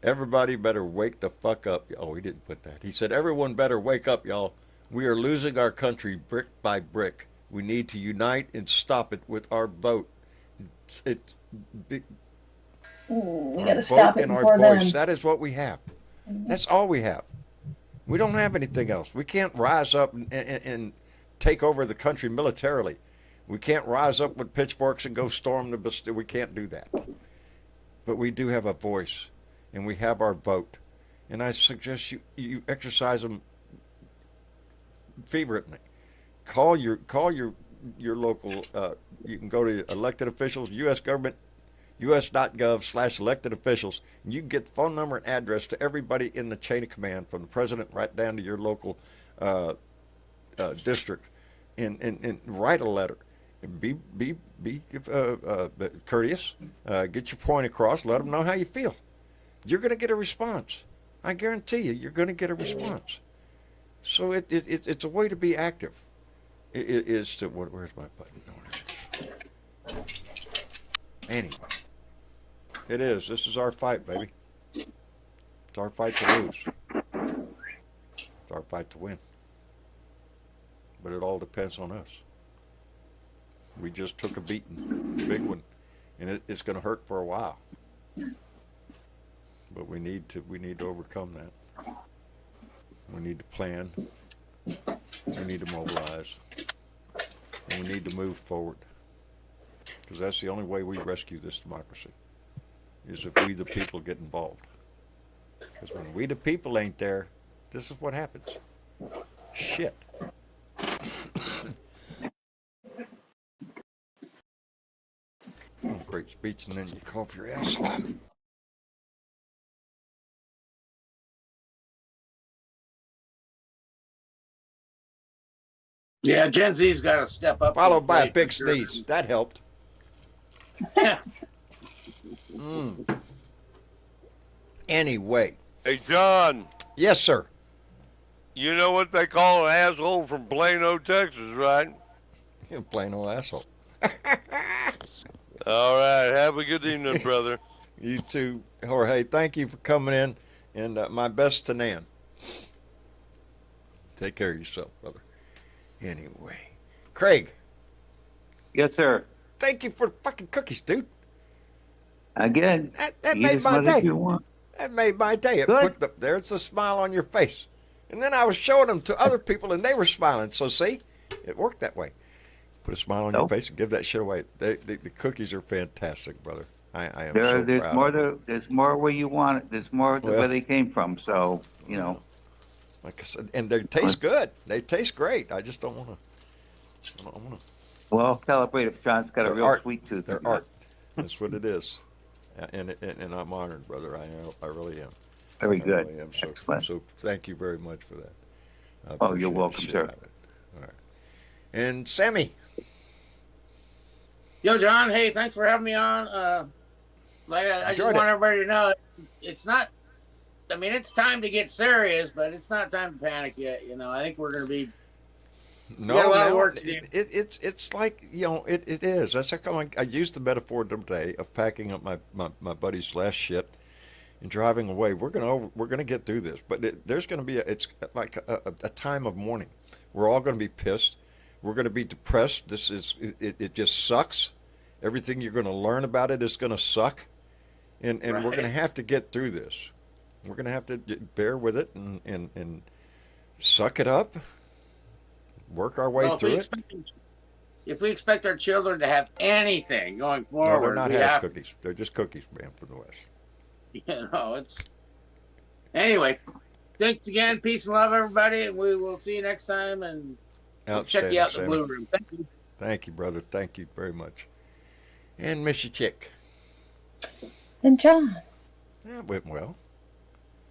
everybody better wake the fuck up. Oh, he didn't put that. He said, everyone better wake up, y'all. We are losing our country brick by brick. We need to unite and stop it with our vote. We Our got to vote stop it and our before voice. then. That is what we have. That's all we have. We don't have anything else. We can't rise up and take over the country militarily. We can't rise up with pitchforks and go storm the Bastille. We can't do that. But we do have a voice, and we have our vote. And I suggest you exercise them fervently. Call your local. You can go to elected officials, U.S. government, us.gov/elected officials, and you can get the phone number and address to everybody in the chain of command, from the president right down to your local district, and write a letter. And be courteous. Get your point across. Let them know how you feel. You're going to get a response. I guarantee you're going to get a response. So it's a way to be active. It is to where's my button? Anyway, it is. This is our fight, baby. It's our fight to lose. It's our fight to win. But it all depends on us. We just took a beating, a big one, and it's going to hurt for a while. But we need to overcome that. We need to plan. We need to mobilize. And we need to move forward. Because that's the only way we rescue this democracy, is if we the people get involved. Because when we the people ain't there, this is what happens. Shit. Great speech, and then you cough your ass off. Yeah, Gen Z's got to step up. Followed by a plate big for sure. sneeze. That helped. Anyway. Hey, John. Yes, sir. You know what they call an asshole from Plano, Texas, right? You're a plain old asshole. All right. Have a good evening, brother. You too, Jorge. Thank you for coming in, and my best to Nan. Take care of yourself, brother. Anyway, Craig. Yes, sir. Thank you for the fucking cookies, dude. Again, That eat made as my much as day. you want. That made my day. It Good. there's the smile on your face. And then I was showing them to other people, and they were smiling. So see, it worked that way. Put a smile on your face and give that shit away. The cookies are fantastic, brother. I am so There's proud more of them. there's more where you want it. There's more where they came from. So Like I said, and they taste good. They taste great. I just don't want to. I don't want to. Well, celebrate if John's got a real sweet tooth. They're art. That's what it is. And I'm honored, brother. I really am. Very I good. really am. Excellent. So thank you very much for that. I Oh, you're appreciate the welcome, shit sir. out of it. All right. And Sammy. Yo, John. Hey, thanks for having me on. like I just Enjoyed want it. everybody to know it's not. I mean, it's time to get serious, but it's not time to panic yet. I think we're going to be. We got a No, lot of now work to do. it's like it is. That's how I used the metaphor today of packing up my buddy's last shit and driving away. We're gonna get through this, but there's gonna be it's like a time of mourning. We're all gonna be pissed. We're gonna be depressed. It just sucks. Everything you're gonna learn about it is gonna suck, and we're Right. gonna have to get through this. We're gonna have to bear with it and suck it up. Work our way Well, through it. if we expect our children to have anything going No, they're forward, not we hash have cookies. They're just cookies, man, from the West. it's. Anyway, thanks again. Peace and love, everybody, and we will see you next time. And we'll check you Outstanding, out in the Sammy. blue room. Thank you. Thank you, brother. Thank you very much. And Miss Chick. And John, That went well.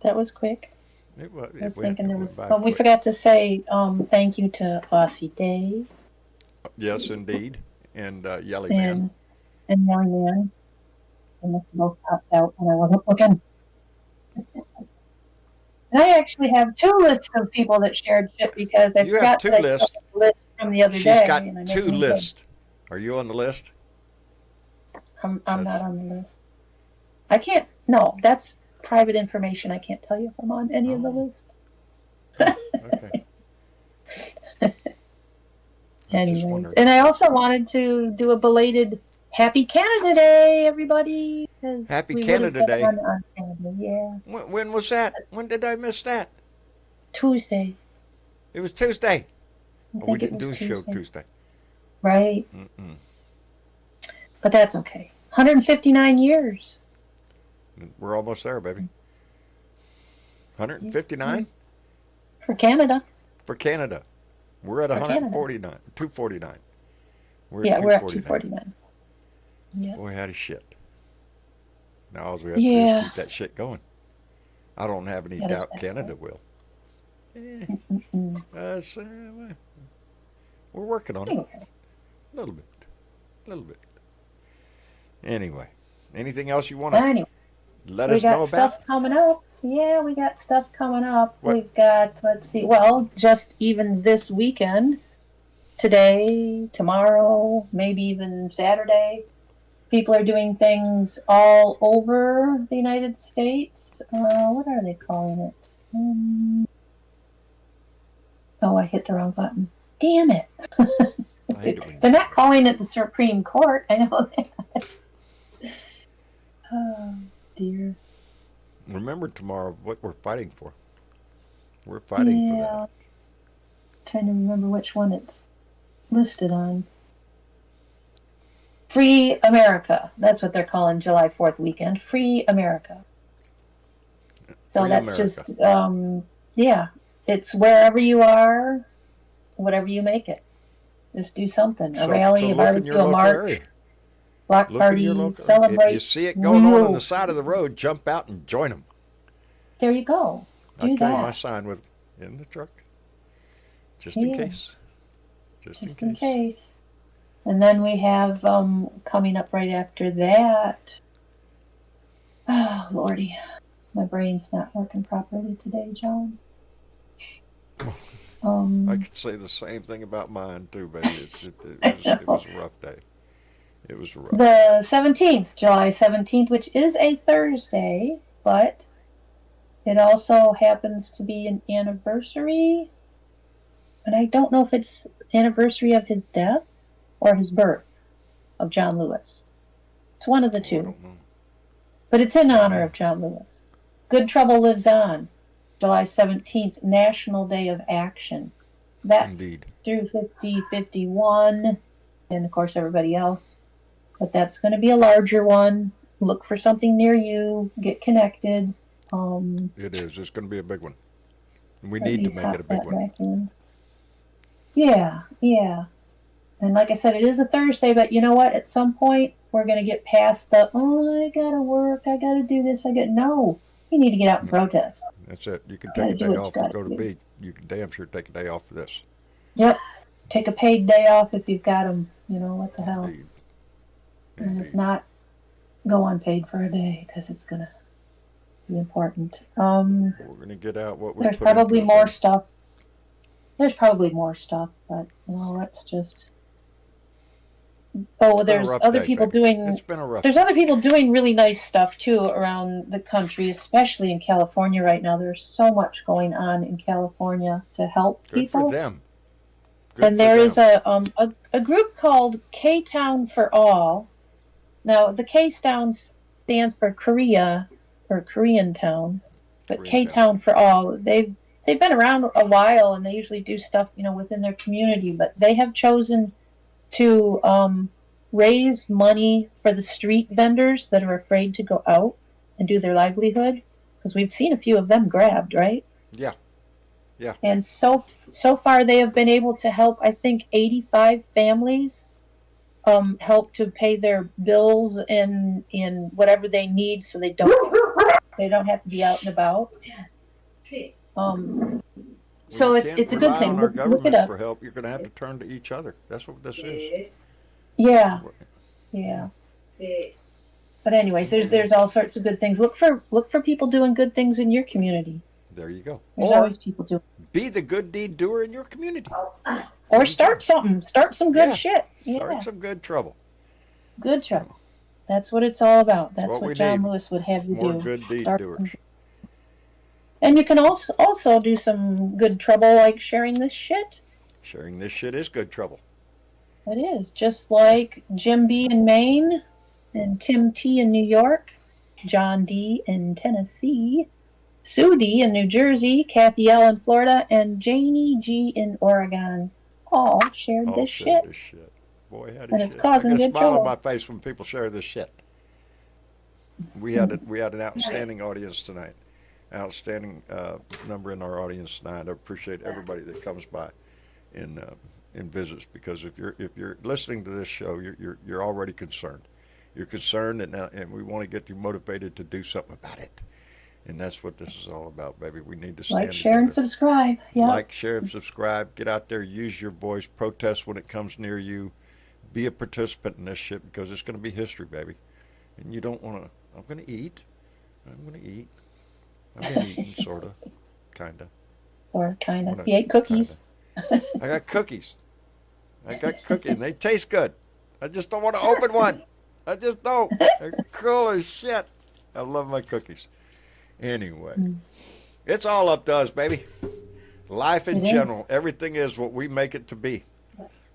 that was quick. It was. I was thinking there was. by Oh, we quick. forgot to say thank you to Aussie Dave Yes, indeed. And Yelly Man. and Young Man. They must have both popped out when I wasn't looking. And I actually have 2 lists of people that shared shit because I You have forgot 2 that I still lists. have a list from the other She's day. got and I 2 never did. lists. Are you on the list? I'm That's- not on the list. I can't. No, that's private information. I can't tell you if I'm on any of the Oh. lists. Okay. Anyways, wondering. and I also wanted to do a belated Happy Canada Day, everybody. 'Cause Happy we would've Canada been Day. on Canada, yeah. When was that? When did I miss that? Tuesday. It was Tuesday. I Oh, we think it didn't was do a show Tuesday. Tuesday. Right, Mm-mm. but that's okay. 159 years. We're almost there, baby. 159 For Canada. for Canada. We're at For Canada. 149, 249. Yeah, we're at 249. Yeah. Boy, howdy shit. Now all we have to do Yeah. is keep that shit going. I don't have any Yeah, that's doubt Canada will. Mm-mm. We're working on it. Anyway, A little bit. A little bit. Anyway, anything else you want to anyway, let we us know got stuff about? coming up. Yeah, we got stuff coming up. What? We've got, let's see, well, just even this weekend, today, tomorrow, maybe even Saturday, people are doing things all over the United States. What are they calling it? Oh, I hit the wrong button. Damn it. I hate it when you They're do not that. calling it the Supreme Court. I know that. Oh, dear. Remember tomorrow what we're fighting for. We're fighting for Yeah. Trying to remember which one it's listed on. Free America. That's what they're calling July 4th weekend. Free America. So Free that's America. just, yeah. It's wherever you are, whatever you make it. Just do something. A that. rally, a look in barbecue, your a local march, area. block Look in your party, local. celebrate. If you see it going on real- the side of the road, jump out and join them. There you go. I Do carry that. my sign with in the truck, just in Yeah. case. Just Just in case. And then we have coming up right after that. Oh, Lordy. My brain's not working properly today, John. I could say the same thing about mine too, baby. It was a rough day. It was rough. The 17th, July 17th, which is a Thursday, but it also happens to be an anniversary. And I don't know if it's anniversary of his death or his birth of John Lewis. It's one of the I two. don't know. But it's in honor of John Lewis. Good Trouble Lives On, July 17th, National Day of Action. That's Indeed. through 50-51, and of course everybody else. But that's going to be a larger one. Look for something near you. Get connected. It is. It's going to be a big one. We Let need me to make it a pop big that one. back in. Yeah, yeah. And like I said, it is a Thursday, but you know what? At some point, we're going to get past the, oh, I got to work, I got to do this, no. You need to get out and protest. That's it. You can Gotta take a do day what you off and gotta go to do. beach. You can damn sure take a day off for this. Yep. Take a paid day off if you've got them. What the hell? Indeed. And if Indeed. not, go unpaid for a day because it's gonna be important. We're gonna get out what we There's put into probably it, more baby. stuff. There's probably more stuff, but well, let's just. Oh, It's been a there's rough other day, people baby. doing. It's been a rough There's day. other people doing really nice stuff too around the country, especially in California right now. There's so much going on in California to help Good for people. them. Good And for there is them. a group called K Town for All. Now the K stands for Korea or Korean Town, but Korean K Town. Town for All. They've been around a while and they usually do stuff within their community, but they have chosen to raise money for the street vendors that are afraid to go out and do their livelihood, because we've seen a few of them grabbed, right? Yeah. Yeah. And so far they have been able to help, I think, 85 families help to pay their bills in whatever they need, so they don't have to be out and about. So When you it's can't a good rely thing. on our Look it government up. for help, you're gonna have to turn to each other. That's what this is. Yeah. But anyways, there's all sorts of good things. Look for people doing good things in your community. There you go. There's Or always people doing. be the good deed doer in your community. Or start something. Start some good Yeah. shit. Start Yeah. some good trouble. Good trouble. That's what it's all about. That's what we what John need. Lewis would have you More do. good deed Start doers. some- And you can also do some good trouble, like sharing this shit. Sharing this shit is good trouble. It is. Just like Jim B in Maine and Tim T in New York, John D in Tennessee, Sue D in New Jersey, Kathy L in Florida, and Janie G in Oregon all shared All this share shit. this shit. Boy, how And this it's shit. causing I get a good smile on trouble. my face when people share this shit. We had an outstanding audience tonight. Outstanding number in our audience tonight. I appreciate everybody that comes by and visits, because if you're listening to this show, you're already concerned. You're concerned, and we want to get you motivated to do something about it. And that's what this is all about, baby. We need to stand Like, share, and together. subscribe. Yeah. Like, share, and subscribe. Get out there, use your voice, protest when it comes near you. Be a participant in this shit, because it's going to be history, baby. And you don't want to. I'm going to eat. I've been eating, sort of, kind of. Or kind of. He ate cookies. I got cookies. And they taste good. I just don't want to open one. I just don't. They're cool as shit. I love my cookies. Anyway, it's all up to us, baby. Life in general, everything is what we make it to be.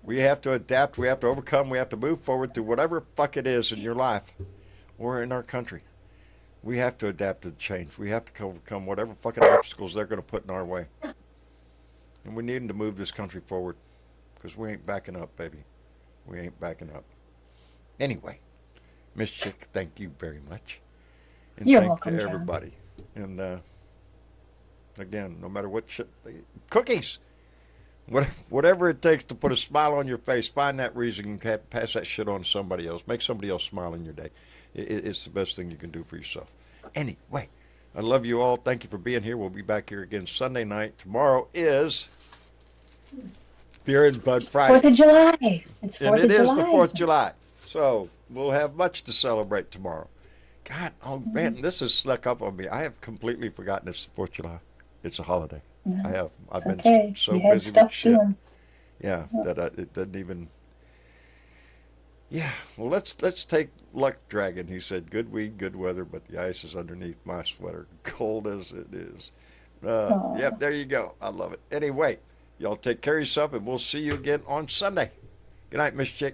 We have to adapt. We have to overcome. We have to move forward through whatever fuck it is in your life or in our country. We have to adapt to change. We have to overcome whatever fucking obstacles they're going to put in our way. And we need them to move this country forward, because we ain't backing up, baby. We ain't backing up. Anyway, Miss Chick, thank you very much. And You're thank welcome, to John. everybody. And again, no matter what shit, cookies. Whatever it takes to put a smile on your face, find that reason and pass that shit on to somebody else. Make somebody else smile in your day. It's the best thing you can do for yourself. Anyway, I love you all. Thank you for being here. We'll be back here again Sunday night. Tomorrow is Beer and Bud Friday. 4th of July. It's 4th And it of is July. the 4th of July. So we'll have much to celebrate tomorrow. God, oh man, this has snuck up on me. I have completely forgotten it's the 4th of July. It's a holiday. I have. I've It's been okay. so You had busy with stuff shit. doing. Yeah, that it doesn't even. Yeah, well, let's take Luck Dragon. He said, "Good weed, good weather, but the ice is underneath my sweater, cold as it is." Yep, there you go. I love it. Anyway, y'all take care of yourself, and we'll see you again on Sunday. Good night, Miss Chick.